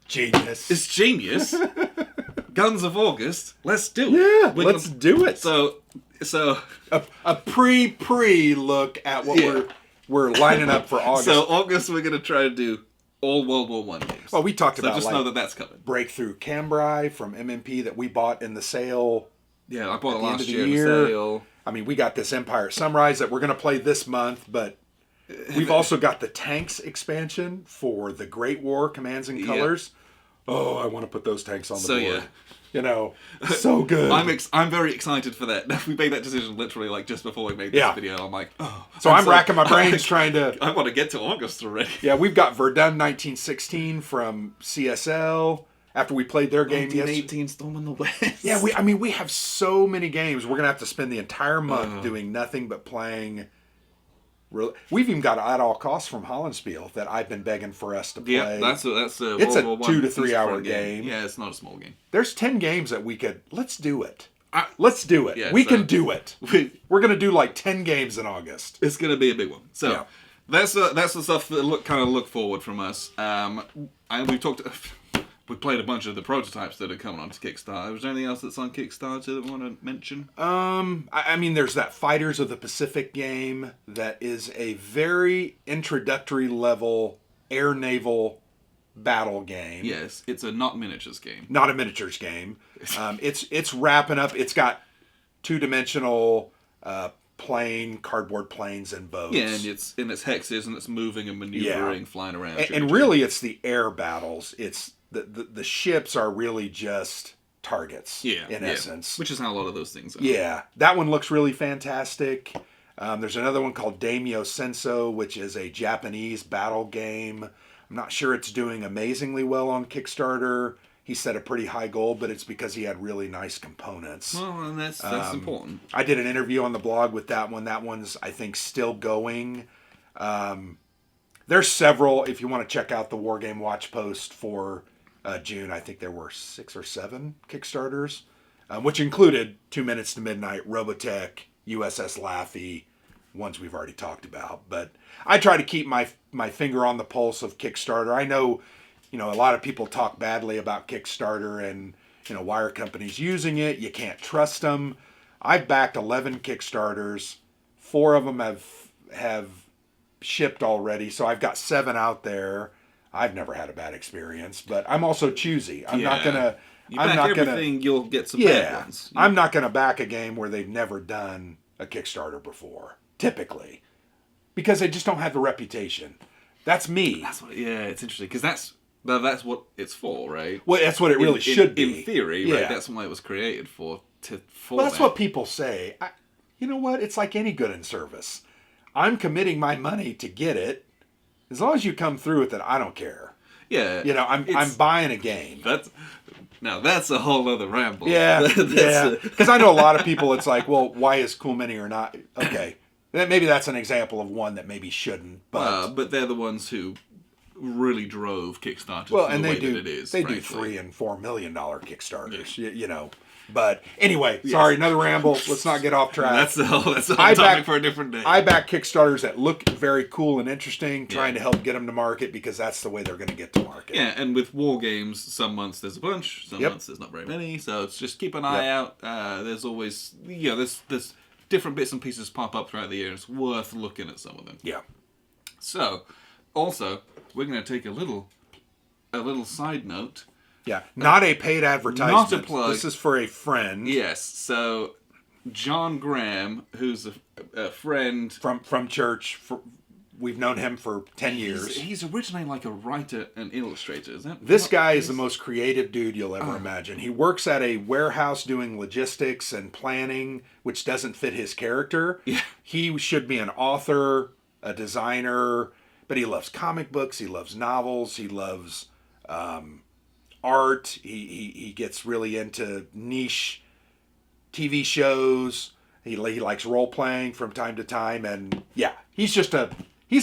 genius. It's genius. Guns of August. Let's do it. Yeah, let's do it. So a pre look at what we're lining up for August. So August we're gonna try to do all World War I games. Well, we talked about just know that that's coming. Breakthrough Cambrai from MMP that we bought in the sale. Yeah, I bought it last year in the sale. I mean, we got this Empire Sunrise that we're gonna play this month, but we've also got the Tanks expansion for the Great War Commands and Colors. Yep. Oh, I want to put those tanks on the board. Yeah. So good. I'm very excited for that. We made that decision literally just before we made this video. I'm like, oh. So I'm racking my brains trying to... I want to get to August already. Yeah, we've got Verdun 1916 from CSL. After we played their game yesterday. 1918 Storm in the West. Yeah, we have so many games. We're going to have to spend the entire month doing nothing but playing... We've even got At All Costs from Hollandspiel that I've been begging for us to play. Yeah, that's a it's a 2 to 3 hour game. Yeah, it's not a small game. There's 10 games that we could... Let's do it. Let's do it. Yeah, we can do it. We're going to do 10 games in August. It's going to be a big one. So that's the stuff that look forward from us. And we played a bunch of the prototypes that are coming onto Kickstarter. Was there anything else that's on Kickstarter that we want to mention? I mean, there's that Fighters of the Pacific game that is a very introductory level air naval battle game. Yes, it's a not miniatures game. Not a miniatures game. It's wrapping up. It's got 2-dimensional cardboard planes and boats. Yeah, and it's hexes and it's moving and maneuvering, flying around. And really, it's the air battles. It's the ships are really just targets, in essence. Which is how a lot of those things are. Yeah, that one looks really fantastic. There's another one called Daimyo Senso, which is a Japanese battle game. I'm not sure it's doing amazingly well on Kickstarter. He set a pretty high goal, but it's because he had really nice components. Well, and that's important. I did an interview on the blog with that one. That one's, I think, still going. There's several. If you want to check out the Wargame Watch post for June, I think there were 6 or 7 Kickstarters, which included 2 Minutes to Midnight, Robotech, USS Laffy, ones we've already talked about. But I try to keep my finger on the pulse of Kickstarter. I know, a lot of people talk badly about Kickstarter and, why are companies using it? You can't trust them. I've backed 11 Kickstarters. 4 of them have shipped already, so I've got 7 out there. I've never had a bad experience, but I'm also choosy. I'm not gonna. You'll get some bad ones. Yeah. I'm not gonna back a game where they've never done a Kickstarter before, typically, because they just don't have the reputation. That's me. It's interesting because But that's what it's for, right? Well, that's what it really should be. In theory, right? That's why it was created for. Well, that's what people say. You know what? It's like any good in service. I'm committing my money to get it. As long as you come through with it, I don't care. Yeah. You know, I'm buying a game. That's a whole other ramble. Yeah, yeah. Because I know a lot of people, it's like, well, why is Cool Mini or not? Okay. Maybe that's an example of one that maybe shouldn't. But they're the ones who really drove Kickstarter well, to and the they way do, that it is. They frankly. do $3 and $4 million Kickstarters, you know. But anyway, sorry, another ramble. Let's not get off track. That's the whole topic for a different day. I back Kickstarters that look very cool and interesting, trying to help get them to market because that's the way they're going to get to market. Yeah, and with war games, some months there's a bunch, some months there's not very many. So it's just keep an eye out. There's always there's different bits and pieces pop up throughout the year. It's worth looking at some of them. Yeah. So, also, we're going to take a little side note. Yeah, not a paid advertisement. Not a plug. This is for a friend. Yes, so John Graham, who's a friend from church. We've known him for 10 years. He's originally like a writer and illustrator, isn't it? This guy is the most creative dude you'll ever imagine. He works at a warehouse doing logistics and planning, which doesn't fit his character. Yeah. He should be an author, a designer, but he loves comic books, he loves novels, he loves art. He gets really into niche TV shows. He likes role playing from time to time, and he's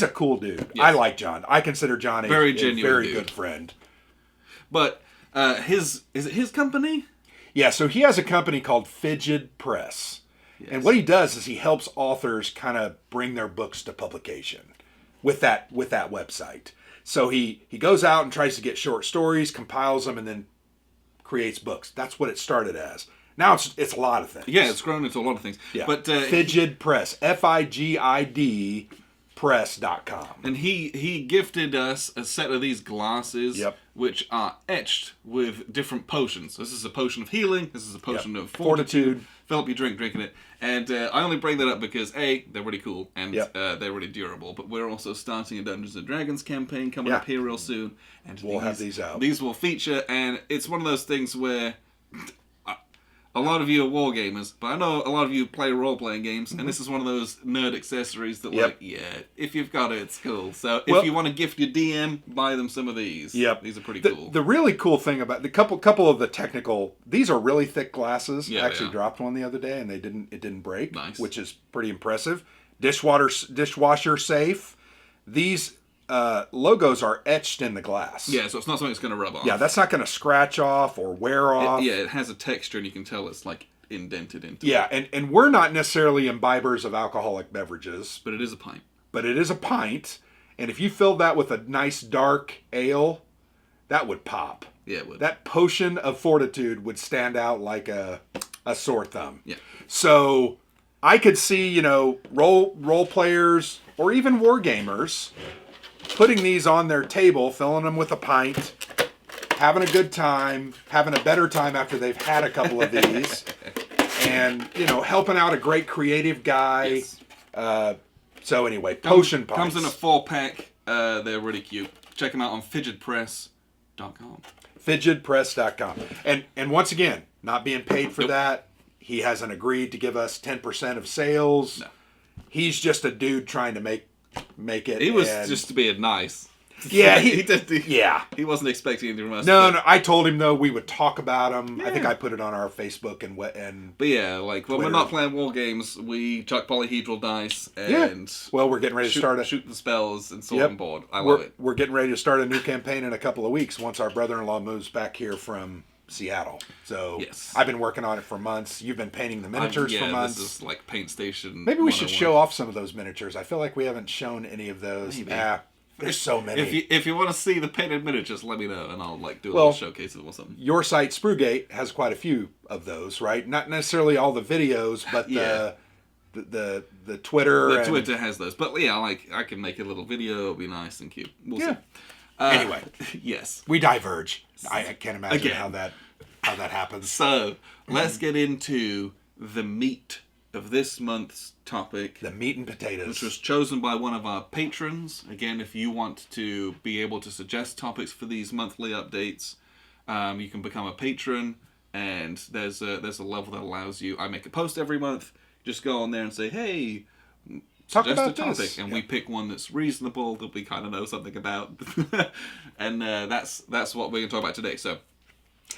a cool dude. Yes. I like John. I consider John a very good friend. But is it his company? Yeah, so he has a company called Fidget Press. Yes. And what he does is he helps authors kind of bring their books to publication with that website. So he goes out and tries to get short stories, compiles them, and then creates books. That's what it started as. Now it's a lot of things. Yeah, it's grown into a lot of things. Yeah. But Fidget Press, FIGID press.com. And he gifted us a set of these glasses, which are etched with different potions. This is a potion of healing. This is a potion of fortitude. Fill up your drink, drinking it. And I only bring that up because A, they're really cool and they're really durable. But we're also starting a Dungeons and Dragons campaign coming up here real soon. And we'll have these out. These will feature, and it's one of those things where a lot of you are wargamers, but I know a lot of you play role-playing games, and this is one of those nerd accessories that, if you've got it, it's cool. So if you want to gift your DM, buy them some of these. Yep. These are pretty cool. The really cool thing about the couple of the technical, these are really thick glasses. Yeah, I actually dropped one the other day, and it didn't break, which is pretty impressive. Dishwasher safe. These logos are etched in the glass. Yeah, so it's not something that's going to rub off. Yeah, that's not going to scratch off or wear off. It has a texture, and you can tell it's like indented into. Yeah, and we're not necessarily imbibers of alcoholic beverages, but it is a pint. And if you filled that with a nice dark ale, that would pop. Yeah, it would. That potion of fortitude would stand out like a sore thumb. Yeah. So I could see, role players or even war gamers putting these on their table, filling them with a pint, having a good time, having a better time after they've had a couple of these, and, helping out a great creative guy. Yes. So anyway, potion pints. Comes in a 4-pack. They're really cute. Check them out on fidgetpress.com. Fidgetpress.com. And once again, not being paid for that. He hasn't agreed to give us 10% of sales. No. He's just a dude trying to make it. He was just being nice. Yeah, he wasn't expecting anything from us. No. I told him though we would talk about him. Yeah. I think I put it on our Facebook and. But yeah, like when we're not playing war games, we chuck polyhedral dice and. Well, we're getting ready to shoot the spells and sword and board. I love it. We're getting ready to start a new campaign in a couple of weeks once our brother-in-law moves back here from Seattle. So I've been working on it for months. You've been painting the miniatures for months. This is like Paint Station. Maybe we should show off some of those miniatures. I feel like we haven't shown any of those. There's so many. If you want to see the painted miniatures, let me know, and I'll do a little showcase of them or something. Your site, Spruegate, has quite a few of those, right? Not necessarily all the videos, but the Twitter. The Twitter has those, but I can make a little video. It'll be nice and cute. We'll see. Anyway, yes, we diverge. I can't imagine how that happens. So let's get into the meat of this month's topic. The meat and potatoes. Which was chosen by one of our patrons. Again, if you want to be able to suggest topics for these monthly updates, you can become a patron, and there's a level that allows you. I make a post every month. Just go on there and say, hey, suggest a topic, this. And we pick one that's reasonable, that we kind of know something about, and that's what we're going to talk about today. So,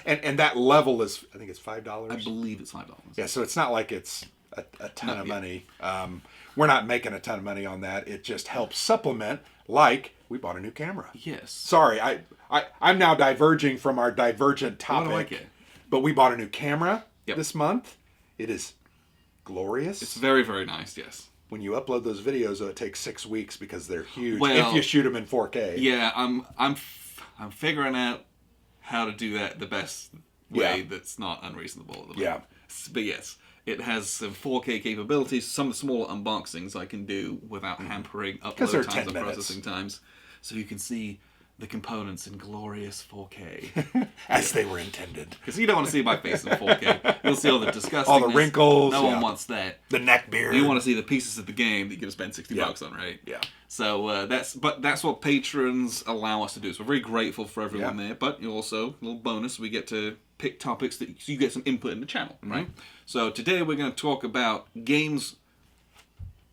and that level is, I think it's $5. I believe it's $5. Yeah, so it's not like it's a ton of money. We're not making a ton of money on that. It just helps supplement. Like we bought a new camera. Yes. Sorry, I'm now diverging from our divergent topic. What do I get? But we bought a new camera this month. It is glorious. It's very, very nice. Yes. When you upload those videos, though, it takes 6 weeks because they're huge. Well, if you shoot them in 4K. Yeah, I'm figuring out how to do that the best way that's not unreasonable at the moment. Yeah. But yes, it has some 4K capabilities. Some of the smaller unboxings I can do without hampering upload times and processing times. So you can see the components in glorious 4K. As they were intended. Because you don't want to see my face in 4K. You'll see all the disgustingness. All the wrinkles. No one wants that. The neck beard. You want to see the pieces of the game that you're going to spend $60 on, right? Yeah. So that's what patrons allow us to do. So we're very grateful for everyone there. But you also, a little bonus, we get to pick topics that so you get some input in the channel, right? So today we're going to talk about games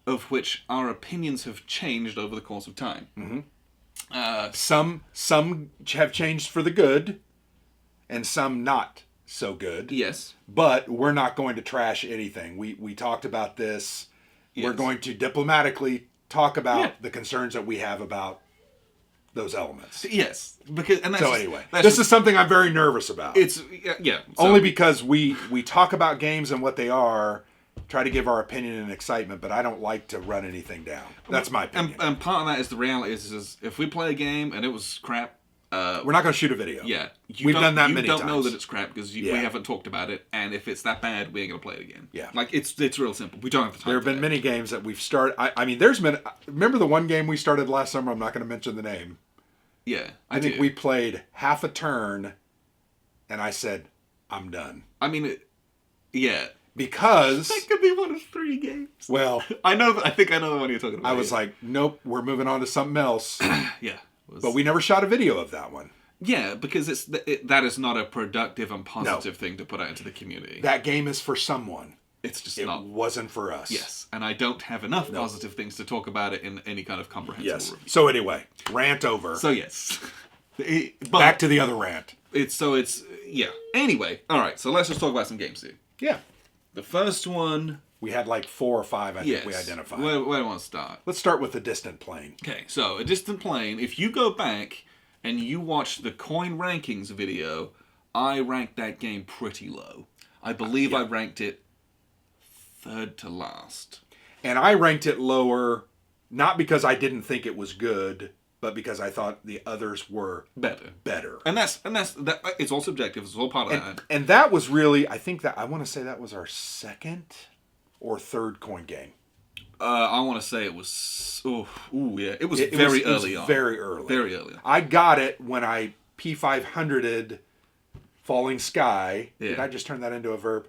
of which our opinions have changed over the course of time. Some have changed for the good, and some not so good. Yes. But we're not going to trash anything. We talked about this. Yes. We're going to diplomatically talk about the concerns that we have about those elements. Yes. Because anyway, this is something I'm very nervous about. It's only because we talk about games and what they are. Try to give our opinion and excitement, but I don't like to run anything down. That's my opinion. And part of that is the reality is if we play a game and it was crap, we're not going to shoot a video. Yeah, we've done that many times. You don't know that it's crap because we haven't talked about it, and if it's that bad, we ain't going to play it again. Yeah, like it's real simple. We don't have the time. There have been many games that we've started. I mean, there's been. Remember the one game we started last summer? I'm not going to mention the name. Yeah, I think we played half a turn, and I said, "I'm done." I mean, yeah. Because that could be one of 3 games. Well, I think I know the one you're talking about. I was like, nope, we're moving on to something else. Yeah. But we never shot a video of that one. Yeah, because that is not a productive and positive thing to put out into the community. That game is for someone. It's just it wasn't for us. Yes, and I don't have enough positive things to talk about it in any kind of comprehensive review. So anyway, rant over. So yes. Back to the other rant. Anyway, all right, so let's just talk about some games here. Yeah. The first one... We had like 4 or 5, I think we identified. Where do I want to start? Let's start with A Distant Plane. Okay, so A Distant Plane, if you go back and you watch the coin rankings video, I ranked that game pretty low. I believe I ranked it 3rd to last. And I ranked it lower, not because I didn't think it was good, but because I thought the others were better. And that's it's all subjective. It's all part of that. And that was really, I want to say that was our 2nd or 3rd coin game. I want to say it was. It was very early on. Very early. Very early on. I got it when I P500'd Falling Sky. Yeah. Did I just turn that into a verb?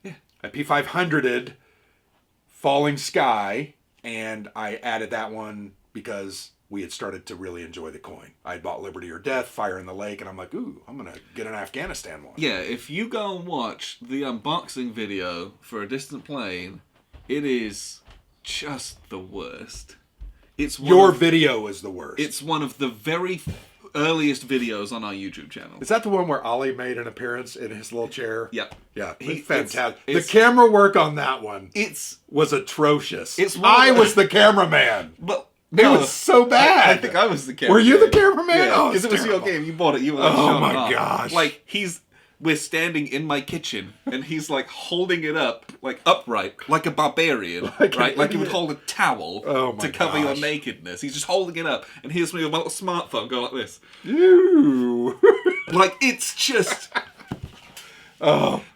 Yeah. I P500'd Falling Sky, and I added that one because we had started to really enjoy the coin. I had bought Liberty or Death, Fire in the Lake, and I'm like, ooh, I'm going to get an Afghanistan one. Yeah, if you go and watch the unboxing video for A Distant Plane, it is just the worst. Your video is the worst. It's one of the very earliest videos on our YouTube channel. Is that the one where Ollie made an appearance in his little chair? Yep. Yeah. Fantastic. The camera work on that one was atrocious. I was the cameraman. But it was so bad. I think I was the cameraman. Were you the cameraman? Yeah, because it was your game. You bought it. You were gosh. Like, we're standing in my kitchen, and he's like holding it up, like upright, like a barbarian, right? Like you would hold a towel to cover your nakedness. He's just holding it up, and here's me with my little smartphone going like this. Ew. Like, it's just...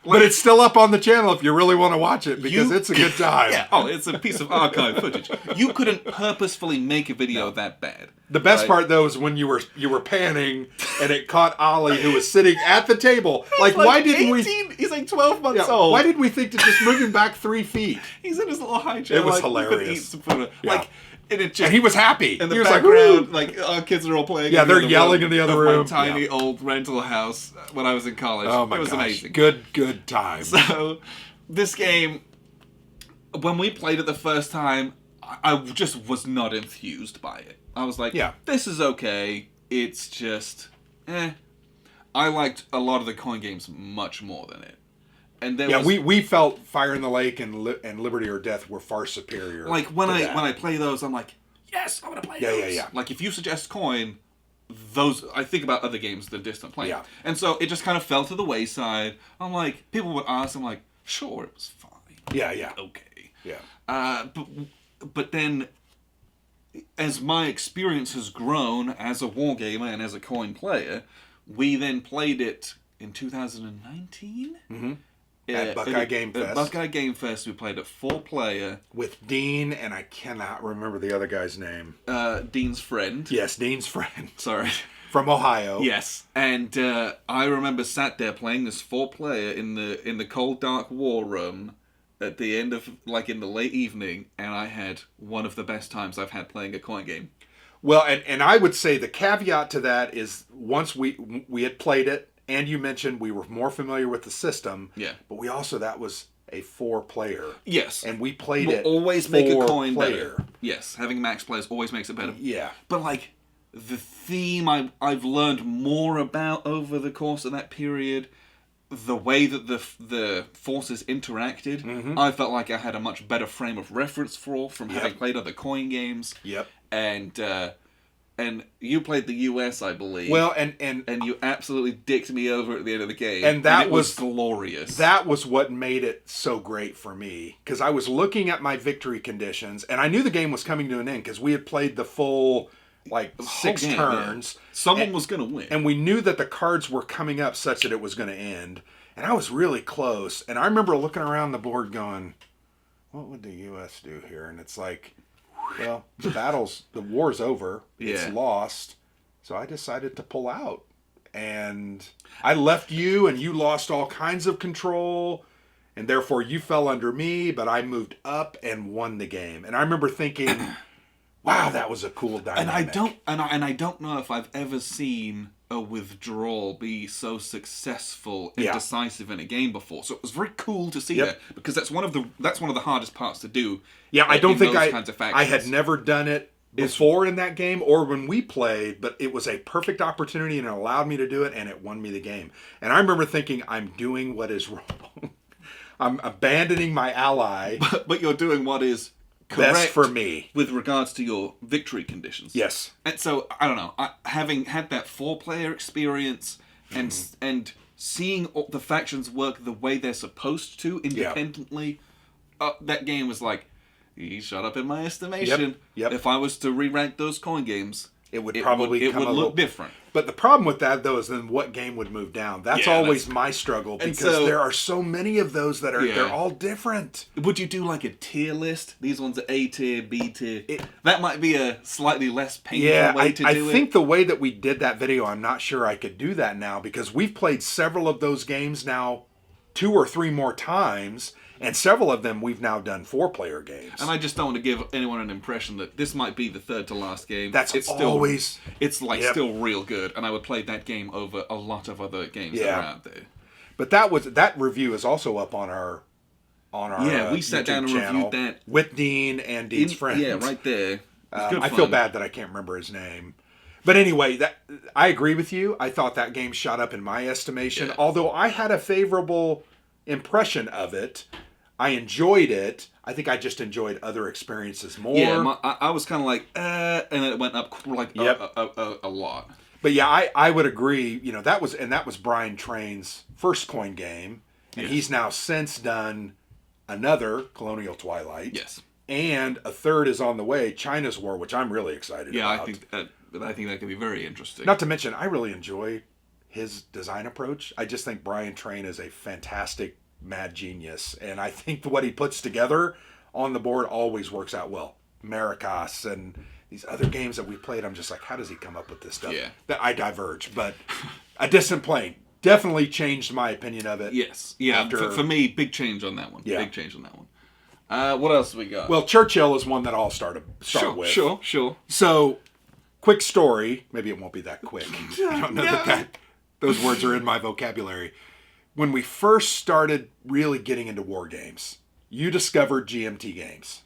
But it's still up on the channel if you really want to watch it, because it's a good time. Yeah. Oh, it's a piece of archive footage. You couldn't purposefully make a video that bad. The best part, though, is when you were panning and it caught Ollie, who was sitting at the table. Like, why didn't 18, He's like 12 months old. Why didn't we think to just move him back 3 feet? He's in his little high chair. It was like, hilarious. Like, and it just... And he was happy. In the he was background, like, our kids are all playing. Yeah, they're yelling in the other room. My tiny old rental house when I was in college. Oh my gosh. It was amazing. Good time. So, this game, when we played it the first time, I just was not enthused by it. I was like, this is okay. It's just, I liked a lot of the coin games much more than it. And we felt Fire in the Lake and Liberty or Death were far superior. Like when I play those, I'm like, yes, I want to play those. Yeah. Like if you suggest coin, those I think about other games than Distant Play. Yeah. And so it just kind of fell to the wayside. I'm like, people would ask, I'm like, sure, it was fine. Yeah. Okay. Yeah. But then, as my experience has grown as a wargamer and as a coin player, we then played it in 2019. Mm-hmm. At Buckeye Game Fest. At Buckeye Game Fest, we played it 4-player. With Dean, and I cannot remember the other guy's name. Dean's friend. Yes, Dean's friend. Sorry. From Ohio. Yes. And I remember sat there playing this 4-player in the cold, dark war room at the end of, like, in the late evening, and I had one of the best times I've had playing a coin game. Well, and I would say the caveat to that is once we had played it, and you mentioned we were more familiar with the system. Yeah. But we also, that was a 4-player. Yes. And we played it always make a coin player. better. Yes. Having max players always makes it better. Yeah. But like the theme I've learned more about over the course of that period, the way that the forces interacted, I felt like I had a much better frame of reference from having played other coin games. Yep. And you played the US, I believe. Well, and you absolutely dicked me over at the end of the game. And that it was glorious. That was what made it so great for me. Because I was looking at my victory conditions, and I knew the game was coming to an end because we had played the full, like, 6 turns. Yeah. Someone was going to win. And we knew that the cards were coming up such that it was going to end. And I was really close. And I remember looking around the board going, what would the US do here? And it's like, well, the war's over. It's lost. So I decided to pull out. And I left you, and you lost all kinds of control. And therefore you fell under me, but I moved up and won the game. And I remember thinking, wow, that was a cool dynamic. And I don't know if I've ever seen a withdrawal be so successful and decisive in a game before. So it was very cool to see that, because that's one of the hardest parts to do. Yeah, I don't think I had never done it before in that game or when we played, but it was a perfect opportunity and it allowed me to do it, and it won me the game. And I remember thinking, I'm doing what is wrong. I'm abandoning my ally. But you're doing what is correct best for me with regards to your victory conditions. Yes. And so, I don't know, having had that 4-player experience and seeing all the factions work the way they're supposed to independently, that game was like, he shot up in my estimation. Yep. If I was to re-rank those coin games, it would look different. But the problem with that, though, is then what game would move down? That's always my struggle, because there are so many of those that are they're all different. Would you do like a tier list? These ones are A tier, B tier. That might be a slightly less painful way to do it. I think the way that we did that video, I'm not sure I could do that now, because we've played several of those games now 2 or 3 more times. And several of them we've now done 4-player games. And I just don't want to give anyone an impression that this might be the third to last game. It's still real good, and I would play that game over a lot of other games that are out there. But that review is also up on our we sat YouTube down and channel reviewed that with Dean and Dean's friend. Yeah, right there. I feel bad that I can't remember his name. But anyway, I agree with you. I thought that game shot up in my estimation. Yeah. Although I had a favorable impression of it. I enjoyed it. I think I just enjoyed other experiences more. Yeah, I was kind of like, and then it went up like a lot. But yeah, I would agree. You know, that was Brian Train's first coin game, and he's now since done another Colonial Twilight. Yes, and a third is on the way, China's War, which I'm really excited about. Yeah, I think that could be very interesting. Not to mention, I really enjoy his design approach. I just think Brian Train is a fantastic mad genius, and I think what he puts together on the board always works out well. Maracas and these other games that we played, I'm just like, how does he come up with this stuff? Yeah. I diverge, but A Distant Plane definitely changed my opinion of it. Yes. Yeah, for me, big change on that one. Yeah. Big change on that one. What else have we got? Well, Churchill is one that I'll start with. Sure. So, quick story. Maybe it won't be that quick. I don't know that those words are in my vocabulary. When we first started really getting into war games, you discovered GMT games.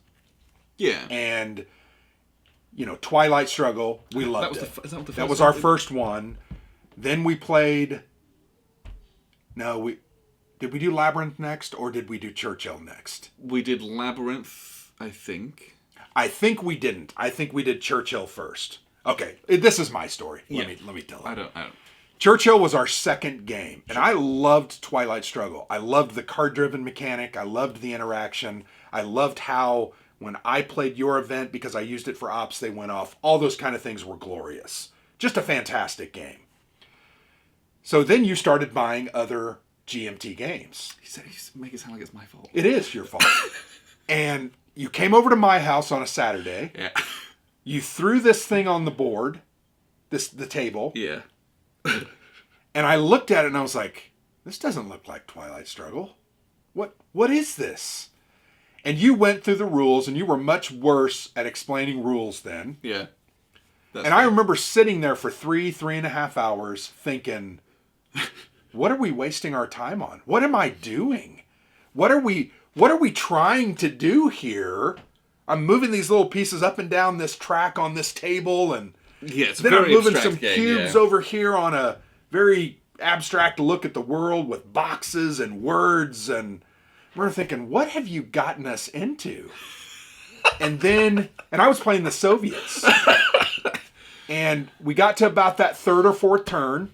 Yeah. And, Twilight Struggle, we loved it. That was our first one. Then we played... Did we do Labyrinth next, or did we do Churchill next? We did Labyrinth, I think. I think we didn't. I think we did Churchill first. Okay, this is my story. Let me tell it. I don't. Churchill was our second game, and I loved Twilight Struggle. I loved the card-driven mechanic. I loved the interaction. I loved how when I played your event, because I used it for ops, they went off. All those kind of things were glorious. Just a fantastic game. So then you started buying other GMT games. He's making it sound like it's my fault. It is your fault. And you came over to my house on a Saturday. Yeah. You threw this thing on the board, the table. Yeah. And I looked at it and I was like, this doesn't look like Twilight Struggle. What is this? And you went through the rules, and you were much worse at explaining rules then. Yeah. I remember sitting there for 3.5 hours thinking, what are we wasting our time on? What am I doing? What are we trying to do here? I'm moving these little pieces up and down this track on this table, and then I'm moving some cubes over here on a very abstract look at the world with boxes and words, and we're thinking, what have you gotten us into? And I was playing the Soviets. And we got to about that third or fourth turn,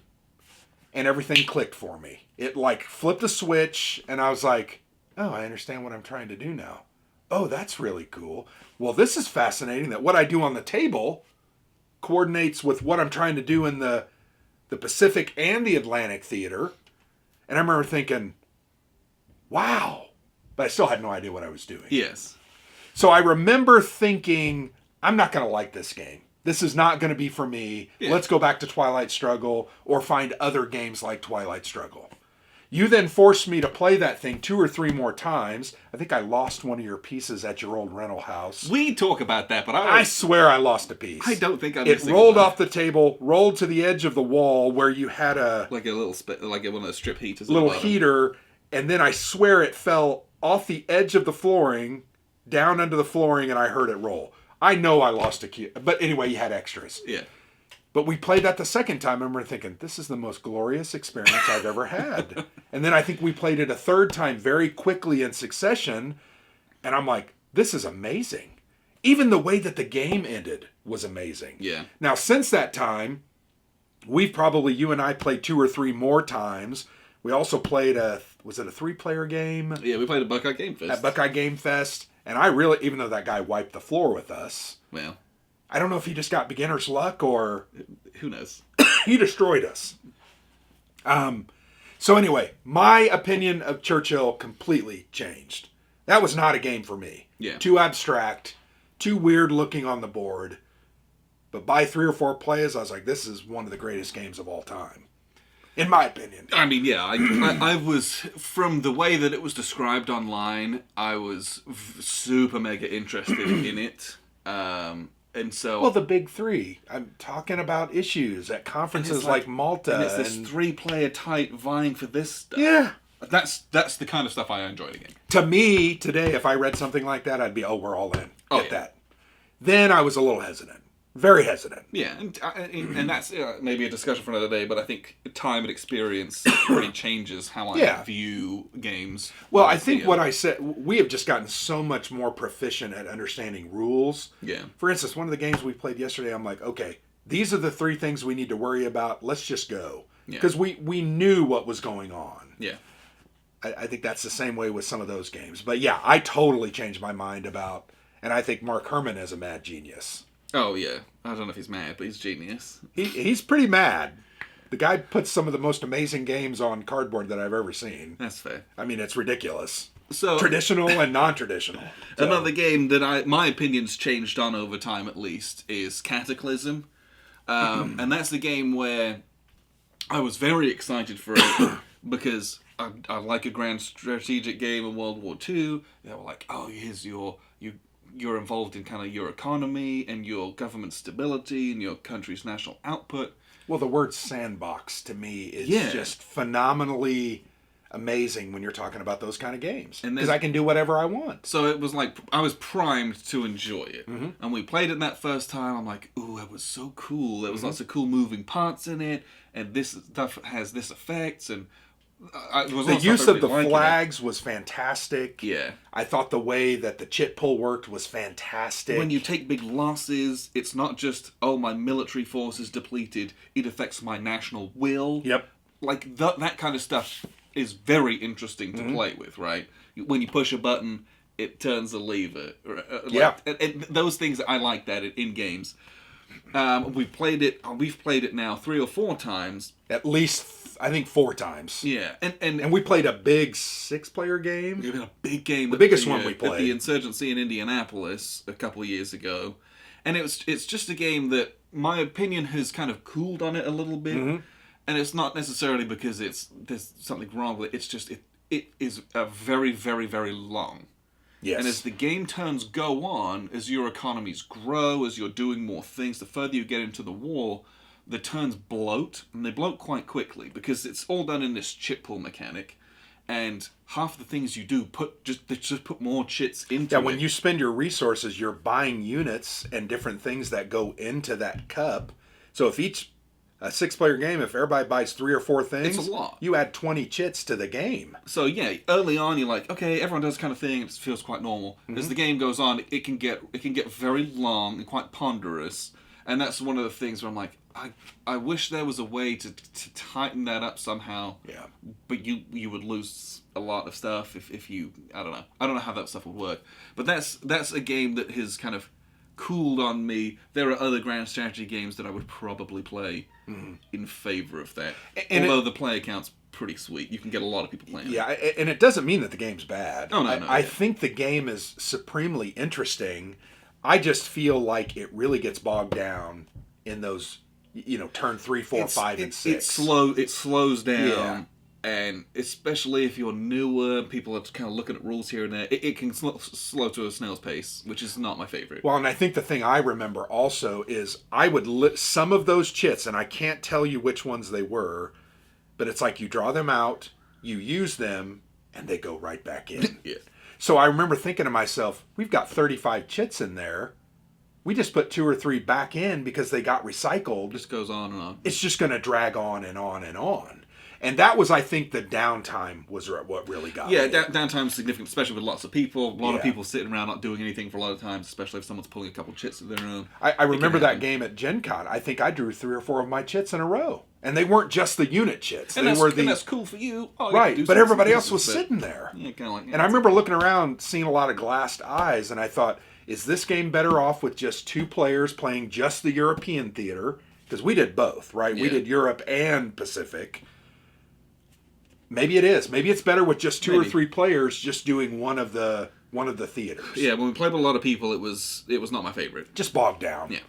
and everything clicked for me. It flipped a switch, and I was like, oh, I understand what I'm trying to do now. Oh, that's really cool. Well, this is fascinating that what I do on the table coordinates with what I'm trying to do in the Pacific and the Atlantic theater. And I remember thinking, wow. But I still had no idea what I was doing. Yes. So I remember thinking, I'm not going to like this game. This is not going to be for me. Yeah. Let's go back to Twilight Struggle or find other games like Twilight Struggle. You then forced me to play that thing 2 or 3 more times. I think I lost one of your pieces at your old rental house. We talk about that, but I swear I lost a piece. I don't think I missed it. It rolled off the table, rolled to the edge of the wall where you had like a little like one of those strip heaters. Little heater, and then I swear it fell off the edge of the flooring, down under the flooring, and I heard it roll. I know I lost a cue. But anyway, you had extras. Yeah. But we played that the second time, and I remember thinking, this is the most glorious experience I've ever had. And then I think we played it a third time very quickly in succession, and I'm like, this is amazing. Even the way that the game ended was amazing. Yeah. Now, since that time, you and I played 2 or 3 more times. We also played was it a 3-player game? Yeah, we played a Buckeye Game Fest. At Buckeye Game Fest. And I really, even though that guy wiped the floor with us, well, I don't know if he just got beginner's luck or... Who knows? He destroyed us. So anyway, my opinion of Churchill completely changed. That was not a game for me. Yeah. Too abstract, too weird looking on the board. But by 3 or 4 plays, I was like, this is one of the greatest games of all time. In my opinion. I mean, yeah, I was, from the way that it was described online, I was super mega interested in it. And so... Well, the big 3. I'm talking about issues at conferences like Malta. And it's this 3-player tight vying for this stuff. Yeah. That's the kind of stuff I enjoyed again. To me, today, if I read something like that, I'd be, we're all in. Get that. Then I was a little hesitant. Very hesitant. Yeah, and that's maybe a discussion for another day, but I think time and experience really changes how I view games. Well, I think what I said, we have just gotten so much more proficient at understanding rules. Yeah. For instance, one of the games we played yesterday, I'm like, okay, these are the 3 things we need to worry about. Let's just go. Because we knew what was going on. Yeah. I think that's the same way with some of those games. But yeah, I totally changed my mind about, and I think Mark Herman is a mad genius. Oh, yeah. I don't know if he's mad, but he's genius. He's pretty mad. The guy puts some of the most amazing games on cardboard that I've ever seen. That's fair. I mean, it's ridiculous. So Traditional and non-traditional. So. Another game that my opinion's changed on over time, at least, is Cataclysm. And that's the game where I was very excited for it because I like a grand strategic game in World War II. They were like, oh, here's you're involved in kind of your economy and your government stability and your country's national output. Well, the word sandbox to me is just phenomenally amazing when you're talking about those kind of games. Because I can do whatever I want. So it was like, I was primed to enjoy it. Mm-hmm. And we played it that first time. I'm like, ooh, it was so cool. There was lots of cool moving parts in it. And this stuff has this effects. And the use of the flags was fantastic. Yeah. I thought the way that the chit pull worked was fantastic. When you take big losses, it's not just, oh, my military force is depleted. It affects my national will. Yep. Like, that kind of stuff is very interesting to play with, right? When you push a button, it turns a lever. And those things, I like that in games. We've played it now 3 or 4 times. At least, I think 4 times. Yeah. And we played a big 6-player game. We had a big game. The biggest one we played. At the Insurgency in Indianapolis a couple of years ago. And it's just a game that my opinion has kind of cooled on it a little bit. Mm-hmm. And it's not necessarily because there's something wrong with it. It's just it is a very, very, very long. Yes. And as the game turns go on, as your economies grow, as you're doing more things, the further you get into the war, the turns bloat, and they bloat quite quickly because it's all done in this chit pull mechanic. And half the things you do just put more chits into it. Yeah, when you spend your resources, you're buying units and different things that go into that cup. So if a 6-player game, if everybody buys 3 or 4 things, it's a lot. You add 20 chits to the game. So yeah, early on you're like, okay, everyone does this kind of thing, it feels quite normal. Mm-hmm. As the game goes on, it can get very long and quite ponderous, and that's one of the things where I'm like, I wish there was a way to tighten that up somehow. Yeah. But you would lose a lot of stuff if you, I don't know how that stuff would work. But that's a game that has kind of cooled on me. There are other grand strategy games that I would probably play in favor of that. Although the player count's pretty sweet. You can get a lot of people playing. Yeah, and it doesn't mean that the game's bad. Oh, no, I think the game is supremely interesting. I just feel like it really gets bogged down in those, turn 3, 4, 5, and 6. It slows down. Yeah. And especially if you're newer, people are kind of looking at rules here and there, it can slow to a snail's pace, which is not my favorite. Well, and I think the thing I remember also is I would some of those chits, and I can't tell you which ones they were, but it's like you draw them out, you use them, and they go right back in. Yeah. So I remember thinking to myself, we've got 35 chits in there. We just put 2 or 3 back in because they got recycled. It just goes on and on. It's just going to drag on and on and on. And that was, I think, the downtime was what really got me. Yeah, downtime's significant, especially with lots of people. A lot of people sitting around not doing anything for a lot of times, especially if someone's pulling a couple chits of their own. I remember that game at Gen Con. I think I drew 3 or 4 of my chits in a row. And they weren't just the unit chits. And that's cool for you. Oh, right, but everybody else was sitting there. Yeah, kind of like. And I remember looking around, seeing a lot of glassed eyes, and I thought, is this game better off with just 2 players playing just the European theater? Because we did both, right? Yeah. We did Europe and Pacific. Maybe it is. Maybe it's better with just 2 or 3 players just doing one of the theaters. Yeah, when we played with a lot of people, it was not my favorite. Just bogged down. Yeah.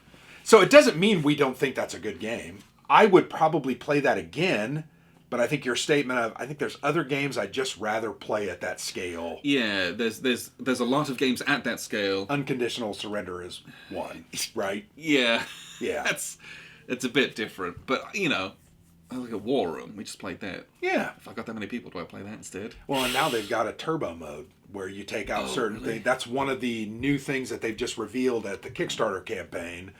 So it doesn't mean we don't think that's a good game. I would probably play that again, but I think your statement of I think there's other games I'd just rather play at that scale. Yeah, there's a lot of games at that scale. Unconditional Surrender is one, right? Yeah. Yeah. It's a bit different, but I look at War Room. We just played that. Yeah. If I got that many people, do I play that instead? Well, and now they've got a turbo mode where you take out certain things. That's one of the new things that they've just revealed at the Kickstarter campaign.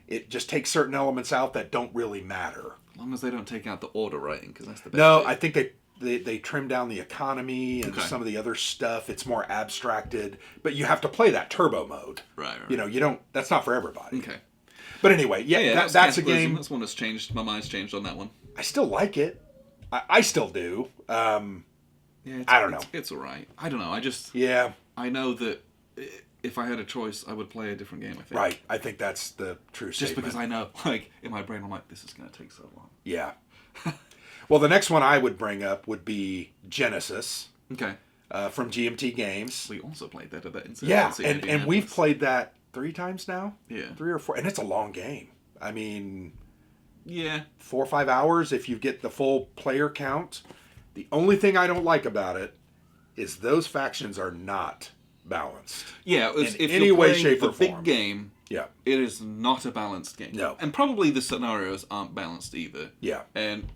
It just takes certain elements out that don't really matter. As long as they don't take out the order writing, because that's the best No, thing. I think they trim down the economy and some of the other stuff. It's more abstracted. But you have to play that turbo mode. Right. You don't. That's not for everybody. Okay. But anyway, that's a game. That's one that's changed. My mind's changed on that one. I still like it. I still do. I don't know. It's all right. I don't know. I know that if I had a choice, I would play a different game, I think. Right. I think that's the true statement. Just because I know, in my brain, I'm like, this is going to take so long. Yeah. Well, the next one I would bring up would be Genesis. Okay. From GMT Games. We also played that at that insert. Yeah, and we've played that 3 times now. Yeah. 3 or 4. And it's a long game. I mean... Yeah. 4 or 5 hours if you get the full player count. The only thing I don't like about it is those factions are not balanced. Yeah, in if any you're way, playing shape, the or form. big game, Yeah. it is not a balanced game. No. And probably the scenarios aren't balanced either. Yeah. And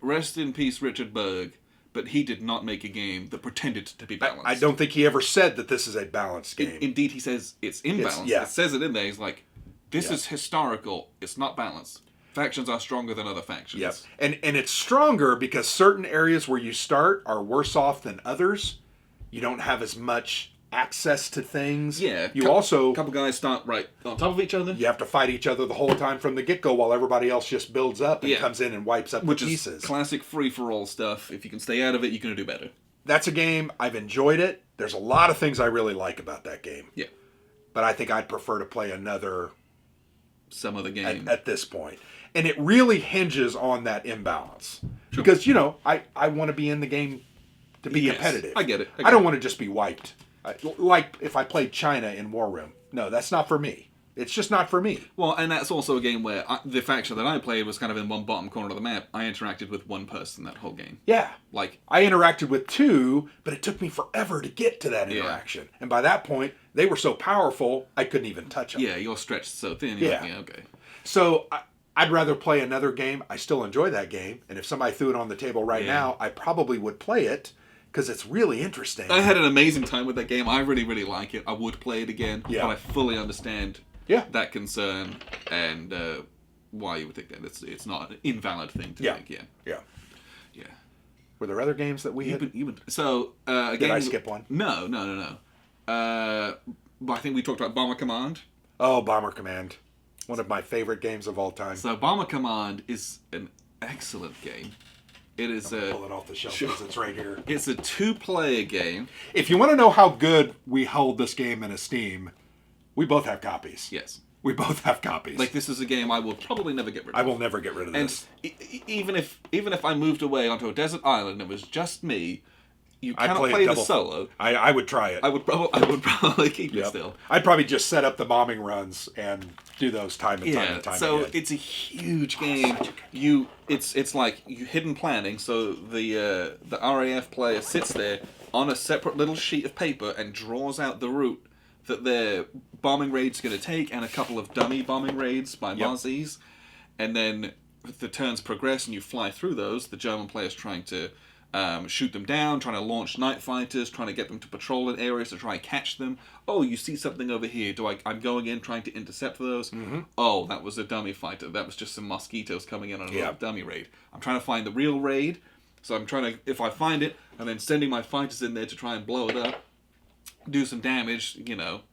rest in peace, Richard Berg, but he did not make a game that pretended to be balanced. I don't think he ever said that this is a balanced game. Indeed, he says it's imbalanced. Yeah. It says it in there. He's like, this is historical. It's not balanced. Factions are stronger than other factions. Yep. And it's stronger because certain areas where you start are worse off than others. You don't have as much access to things. Yeah. You also... A couple guys start right on top of each other. You have to fight each other the whole time from the get-go while everybody else just builds up and comes in and wipes up the pieces. Which is classic free-for-all stuff. If you can stay out of it, you're going to do better. That's a game. I've enjoyed it. There's a lot of things I really like about that game. Yeah. But I think I'd prefer to play some other game at this point. And it really hinges on that imbalance. Sure. Because, I want to be in the game to be competitive. I get it. I don't want to just be wiped. Like if I played China in War Room. No, that's not for me. It's just not for me. Well, and that's also a game where the faction that I played was kind of in one bottom corner of the map. I interacted with one person that whole game. Yeah. Like I interacted with 2, but it took me forever to get to that interaction. And by that point, they were so powerful, I couldn't even touch them. Yeah, you're stretched so thin. You're like, okay. So I'd rather play another game. I still enjoy that game. And if somebody threw it on the table right now, I probably would play it because it's really interesting. I had an amazing time with that game. I really, really like it. I would play it again. Yeah. But I fully understand that concern and why you would think that. It's not an invalid thing to think. Yeah. Were there other games that we had? So, again, did I skip one? No. But I think we talked about Bomber Command. Oh, Bomber Command. One of my favorite games of all time. So Bomber Command is an excellent game. It is pull it off the shelf because it's right here. It's a 2-player game. If you want to know how good we hold this game in esteem, we both have copies. Yes. We both have copies. Like, this is a game I will probably never get rid of. I will never get rid of this. And even if I moved away onto a desert island and it was just me, you cannot play the solo. I would try it. I would probably keep it still. I'd probably just set up the bombing runs and do those time and time and time so again. it's a huge game. It's like hidden planning. So the RAF player sits there on a separate little sheet of paper and draws out the route that their bombing raid's going to take, and a couple of dummy bombing raids by Mozzies. And then the turns progress and you fly through those. The German player's trying to shoot them down, trying to launch night fighters, trying to get them to patrol in areas to try and catch them. Oh, you see something over here. I'm going in trying to intercept those. Mm-hmm. Oh, that was a dummy fighter. That was just some mosquitoes coming in on a dummy raid. I'm trying to find the real raid. So I'm trying to, if I find it, and then sending my fighters in there to try and blow it up, do some damage, and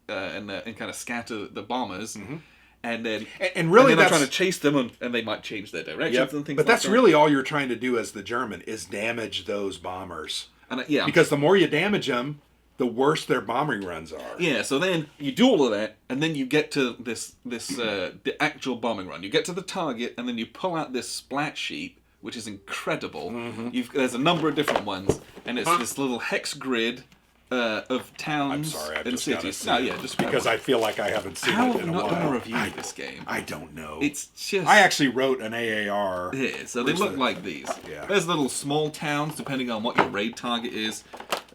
kind of scatter the bombers. Mm-hmm. And then, and really, I'm trying to chase them, and they might change their directions and things. But that's really all you're trying to do as the German is damage those bombers. And because the more you damage them, the worse their bombing runs are. Yeah. So then you do all of that, and then you get to the actual bombing run. You get to the target, and then you pull out this splat sheet, which is incredible. Mm-hmm. There's a number of different ones, and it's this little hex grid. Of towns and cities. Just because I feel like I haven't seen it in a while. How have we not done a review of this game? I don't know. It's just... I actually wrote an AAR. Yeah, so they look like these. Yeah. There's little small towns, depending on what your raid target is.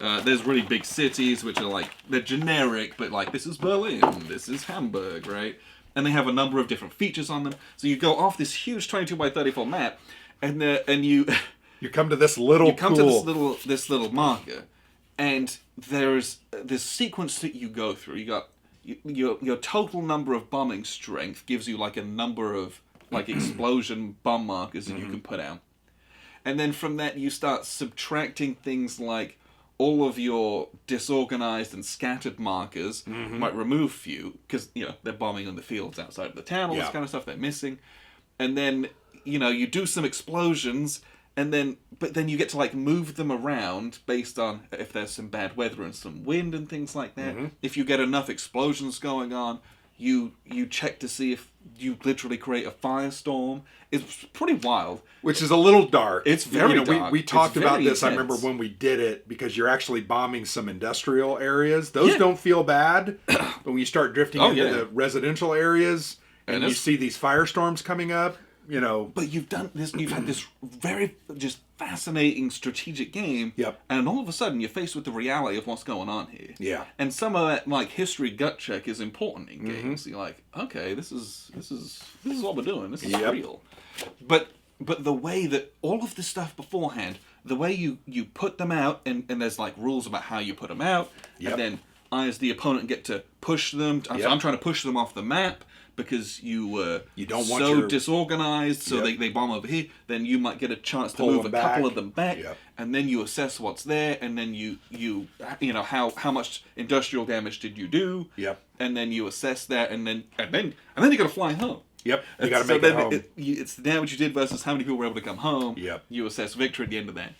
There's really big cities, which are like, they're generic, but like, this is Berlin, this is Hamburg, right? And they have a number of different features on them. So you go off this huge 22 by 34 map, and you... You come to this little to this little marker. And there's this sequence that you go through. You got your total number of bombing strength gives you like a number of like explosion bomb markers that you can put out. And then from that you start subtracting things like all of your disorganized and scattered markers might remove few because they're bombing on the fields outside of the town, all this kind of stuff they're missing. And then you do some explosions. But then you get to like move them around based on if there's some bad weather and some wind and things like that. Mm-hmm. If you get enough explosions going on, You check to see if you literally create a firestorm. It's pretty wild. Which is a little dark. It's very dark. We talked about this, intense. I remember when we did it, because you're actually bombing some industrial areas. Those don't feel bad. But when you start drifting into the residential areas and you see these firestorms coming up, But you've had this very just fascinating strategic game. Yep. And all of a sudden you're faced with the reality of what's going on here. Yeah. And some of that like history gut check is important in games. You're like, okay, this is what we're doing. This is real. But the way that all of this stuff beforehand, the way you put them out, and there's like rules about how you put them out, and then I as the opponent get to push them. So I'm trying to push them off the map. Because you don't want disorganized, so they bomb over here. Then you might get a chance to move a couple of them back, and then you assess what's there, and then you how much industrial damage did you do? And then you assess that, and then you got to fly home. You got to make it home. It's the damage you did versus how many people were able to come home. Yep. You assess victory at the end of that,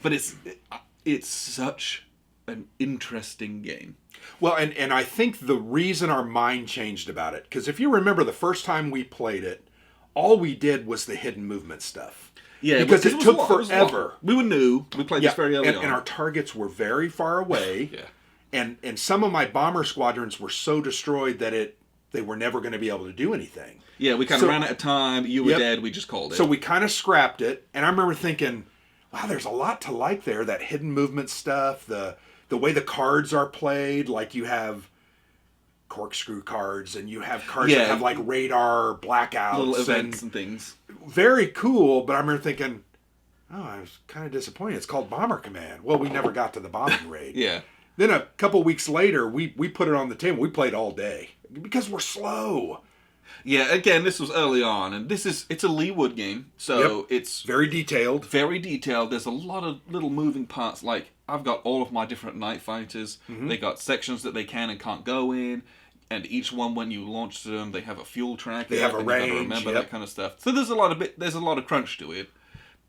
but it's such an interesting game. Well, and I think the reason our mind changed about it, because if you remember the first time we played it, all we did was the hidden movement stuff. Yeah, because it took forever. We were new. We played this very early on. And our targets were very far away. And some of my bomber squadrons were so destroyed that they were never going to be able to do anything. Yeah, we kind of ran out of time. You were dead. We just called it. So we kind of scrapped it. And I remember thinking, wow, there's a lot to like there. That hidden movement stuff, the way the cards are played, like you have corkscrew cards and you have cards that have like radar blackouts, little events and things. Very cool, but I remember thinking, oh, I was kind of disappointed. It's called Bomber Command. Well, we never got to the bombing raid. Then a couple weeks later, we put it on the table. We played all day because we're slow. Yeah, again, this was early on, and it's a Leewood game, so it's very detailed. Very detailed. There's a lot of little moving parts. Like I've got all of my different night fighters. They got sections that they can and can't go in, and each one when you launch them, they have a fuel tracker. They have a range. You gotta remember that kind of stuff. So there's a lot of crunch to it,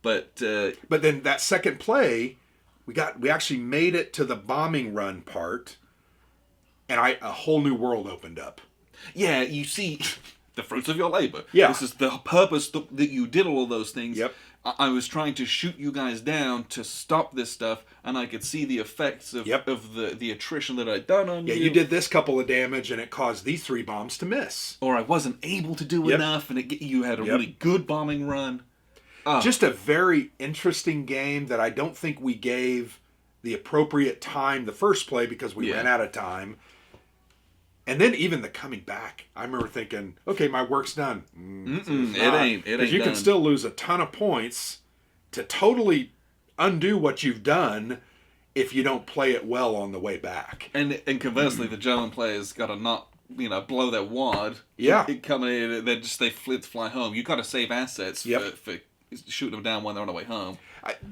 but then that second play, we actually made it to the bombing run part, and a whole new world opened up. Yeah, you see. The fruits of your labor. Yeah. This is the purpose that you did all of those things. Yep. I was trying to shoot you guys down to stop this stuff, and I could see the effects of the attrition that I'd done on you. Yeah, you did this couple of damage, and it caused these 3 bombs to miss. Or I wasn't able to do enough, and you had a really good bombing run. Just a very interesting game that I don't think we gave the appropriate time the first play because we ran out of time. And then even the coming back, I remember thinking, okay, my work's done. It ain't Because you can still lose a ton of points to totally undo what you've done if you don't play it well on the way back. And conversely, the German players got to not, blow their wad. Coming in, they fly home. You got to save assets for shooting them down when they're on the way home.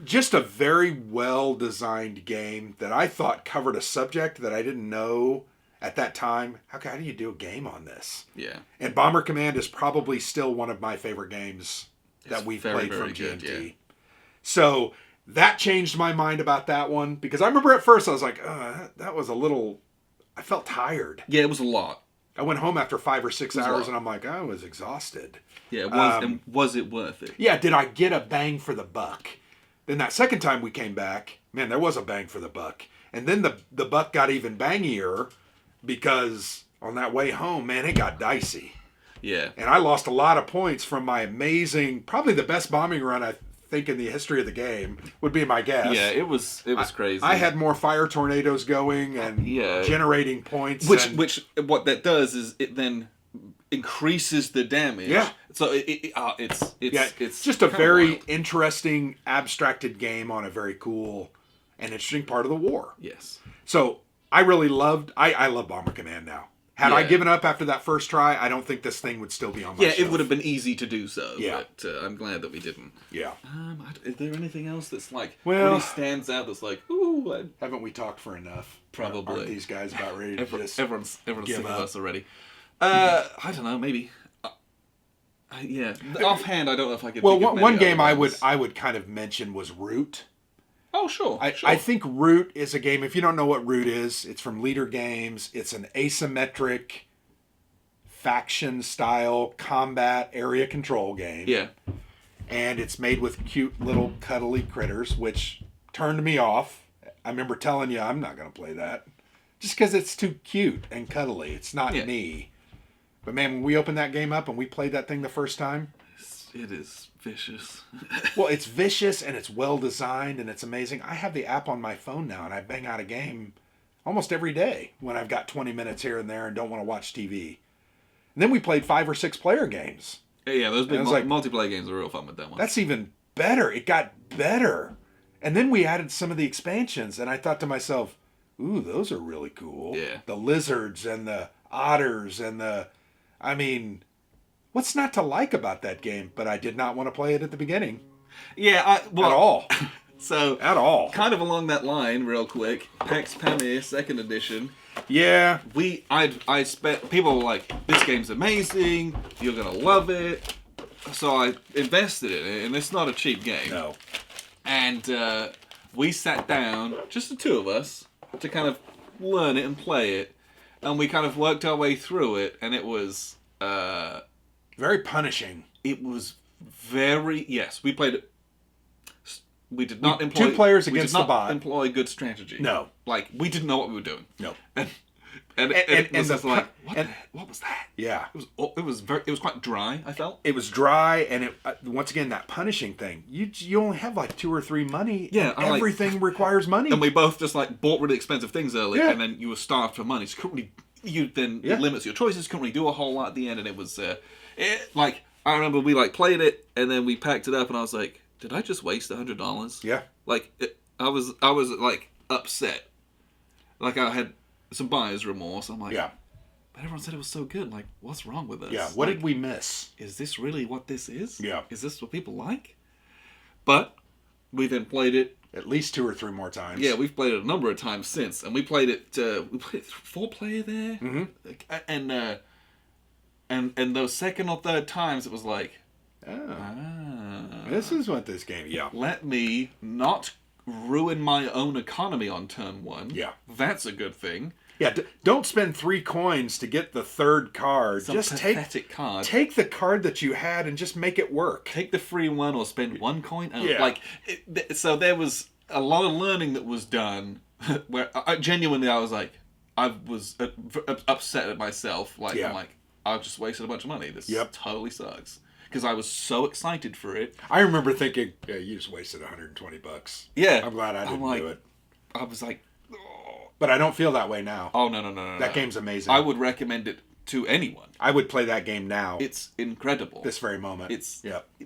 Just a very well-designed game that I thought covered a subject that I didn't know at that time. How do you do a game on this? Yeah. And Bomber Command is probably still one of my favorite games that we've played from GMT. Good, yeah. So that changed my mind about that one, because I remember at first I was like, that was a little... I felt tired. Yeah, it was a lot. I went home after 5 or 6 hours and I'm like, I was exhausted. Yeah, it was. And was it worth it? Yeah, did I get a bang for the buck? Then that second time we came back, man, there was a bang for the buck. And then the buck got even bangier, because on that way home, man, it got dicey. Yeah. And I lost a lot of points from my amazing, probably the best bombing run I think in the history of the game, would be my guess. Yeah, it was crazy. I had more fire tornadoes going and generating points. Which what that does is it then increases the damage. Yeah. So it's just a very interesting abstracted game on a very cool and interesting part of the war. Yes. So I really loved... I love Bomber Command now. Had I given up after that first try, I don't think this thing would still be on my shelf. it would have been easy to do so. Yeah. But I'm glad that we didn't. Yeah. Is there anything else that's really stands out that's like, ooh... Haven't we talked for enough? Probably. Aren't these guys about ready to just Everyone's give sick of up? us already. I don't know, maybe... Offhand, I don't know if I could think of one game I ones. would kind of mention was Root. Oh, sure. I think Root is a game, if you don't know what Root is, it's from Leader Games. It's an asymmetric faction-style combat area control game. Yeah. And it's made with cute little cuddly critters, which turned me off. I remember telling you I'm not going to play that. Just because it's too cute and cuddly. It's not me. But man, when we opened that game up and we played that thing the first time... It is vicious. Well, it's vicious and it's well designed and it's amazing. I have the app on my phone now and I bang out a game almost every day when I've got 20 minutes here and there and don't want to watch TV. And then we played 5 or 6 player games. Yeah, those big multiplayer games are real fun with that one. That's even better. It got better. And then we added some of the expansions and I thought to myself, ooh, those are really cool. Yeah. The lizards and the otters and what's not to like about that game? But I did not want to play it at the beginning. Yeah, at all. So, at all. Kind of along that line, real quick, Pax Pamir 2nd Edition. Yeah. I spent, people were like, this game's amazing, you're going to love it. So I invested in it, and it's not a cheap game. No. And we sat down, just the two of us, to kind of learn it and play it. And we kind of worked our way through it, and it was... very punishing. It was very... Yes, we played it... We did not employ... 2 players against the bot. We did not employ good strategy. No. Like, we didn't know what we were doing. No. And it was just like, what was that? Yeah. It was quite dry, I felt. It was dry, and it once again, that punishing thing. You only have like 2 or 3 money. Yeah. Everything requires money. And we both just like bought really expensive things early, yeah. and then you were starved for money. So you couldn't really... It limits your choices. Couldn't really do a whole lot at the end, and it was... I remember we like played it, and then we packed it up, and I was like, did I just waste $100? Yeah. Like, I was like upset. Like I had some buyer's remorse. I'm like, yeah. But everyone said it was so good. Like, what's wrong with us? Yeah. What did we miss? Is this really what this is? Yeah. Is this what people like? But we then played it at least 2 or 3 more times. Yeah, we've played it a number of times since, and we played it. We played it 4-player there, and those second or third times it was like, this is what this game. Yeah. Let me not ruin my own economy on turn 1. Yeah. That's a good thing. Yeah, don't spend 3 coins to get the 3rd card. Some just pathetic card. Take the card that you had and just make it work. Take the free one or spend 1 coin. Yeah. So there was a lot of learning that was done where I was like, I was upset at myself. Like, yeah. I'm like, I've just wasted a bunch of money. This totally sucks. Because I was so excited for it. I remember thinking, yeah, you just wasted $120. Yeah. I'm glad I didn't do it. I was like, but I don't feel that way now. Oh, no. That game's amazing. I would recommend it to anyone. I would play that game now. It's incredible. This very moment.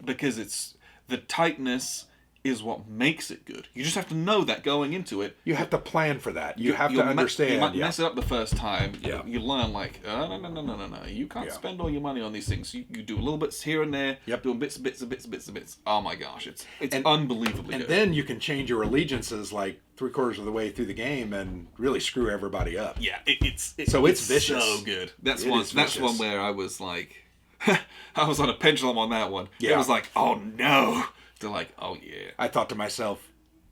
Because it's the tightness is what makes it good. You just have to know that going into it. You have to plan for that. You have to understand. You might mess it up the first time. Yeah. You learn like, no. You can't spend all your money on these things. You do little bits here and there. Yep. Doing bits. Oh my gosh, it's unbelievably good. And then you can change your allegiances like 3/4 of the way through the game and really screw everybody up. Yeah, it's vicious. So good. That's one where I was like, I was on a pendulum on that one. Yeah. It was like, oh no. They're like, oh yeah. I thought to myself,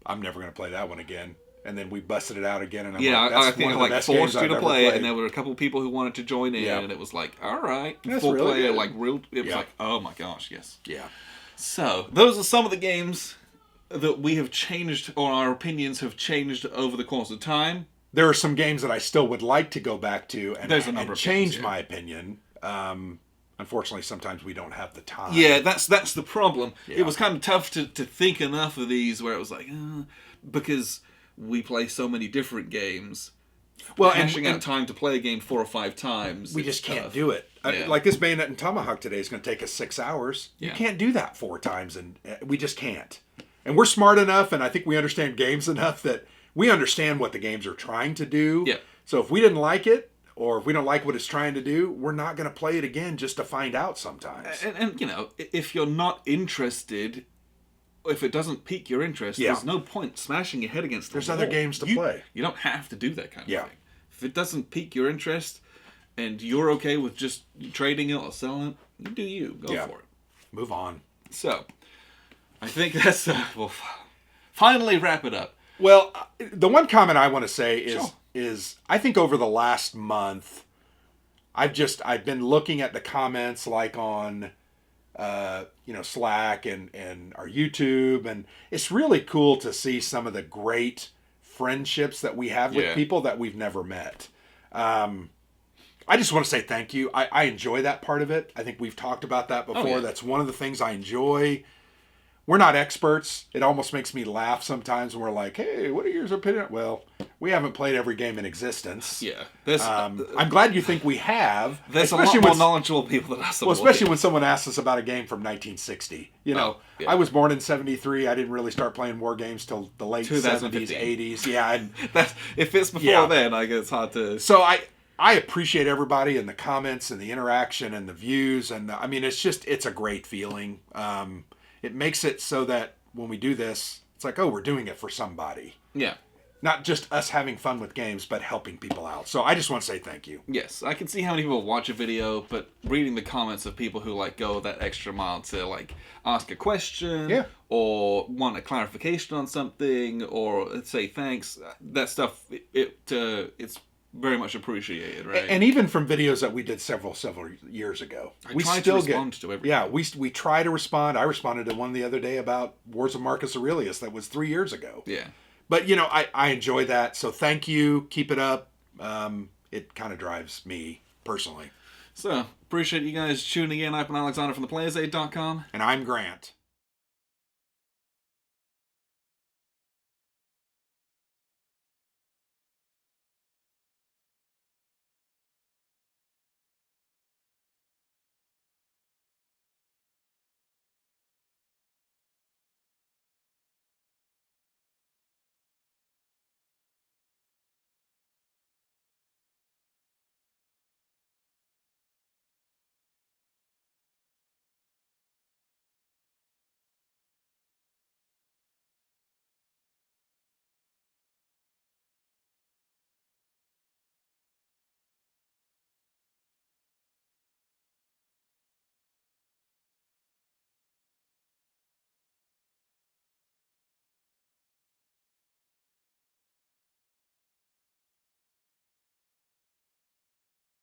I'm never going to play that one again. And then we busted it out again, and I'm I think I forced you to play it, and there were a couple of people who wanted to join in, and it was like, all right, full really player, good. like real. It was like, oh my gosh, yes. Yeah. So those are some of the games that we have changed, or our opinions have changed over the course of time. There are some games that I still would like to go back to and change my opinion. Unfortunately, sometimes we don't have the time. Yeah, that's the problem. Yeah. It was kind of tough to think enough of these where it was like, because we play so many different games. Well, hashing out time to play a game 4 or 5 times. We just can't do it. Yeah. Like this Bayonet and Tomahawk today is going to take us 6 hours. Yeah. You can't do that 4 times, and we just can't. And we're smart enough, and I think we understand games enough that we understand what the games are trying to do. Yeah. So if we didn't like it, or if we don't like what it's trying to do, we're not going to play it again just to find out sometimes. And you know, if you're not interested, if it doesn't pique your interest, there's no point smashing your head against the wall. There's other games to play. You don't have to do that kind of thing. If it doesn't pique your interest, and you're okay with just trading it or selling it, you do you. Go for it. Move on. So, I think that's... we'll finally wrap it up. Well, the one comment I want to say is I think over the last month, I've been looking at the comments like on Slack and our YouTube, and it's really cool to see some of the great friendships that we have with people that we've never met. I just want to say thank you. I enjoy that part of it. I think we've talked about that before. Oh, yeah. That's one of the things I enjoy. We're not experts. It almost makes me laugh sometimes when we're like, hey, what are your opinions? Well, we haven't played every game in existence. Yeah. I'm glad you think we have. There's a lot more knowledgeable people than us. Well, especially when someone asks us about a game from 1960. I was born in 73. I didn't really start playing war games till the late 70s, 80s. Yeah. If it's before then, I guess it's hard to... So I appreciate everybody and the comments and the interaction and the views. And I mean, it's a great feeling. It makes it so that when we do this, it's like, oh, we're doing it for somebody. Yeah. Not just us having fun with games, but helping people out. So I just want to say thank you. Yes, I can see how many people watch a video, but reading the comments of people who go that extra mile to ask a question, or want a clarification on something, or say thanks, that stuff, it's very much appreciated, right? And even from videos that we did several years ago, we try to respond to everything. Yeah, we try to respond. I responded to one the other day about Wars of Marcus Aurelius that was 3 years ago. Yeah. But, I enjoy that. So thank you. Keep it up. It kind of drives me personally. So, appreciate you guys tuning in. I've been Alexander from theplayersaid.com. And I'm Grant.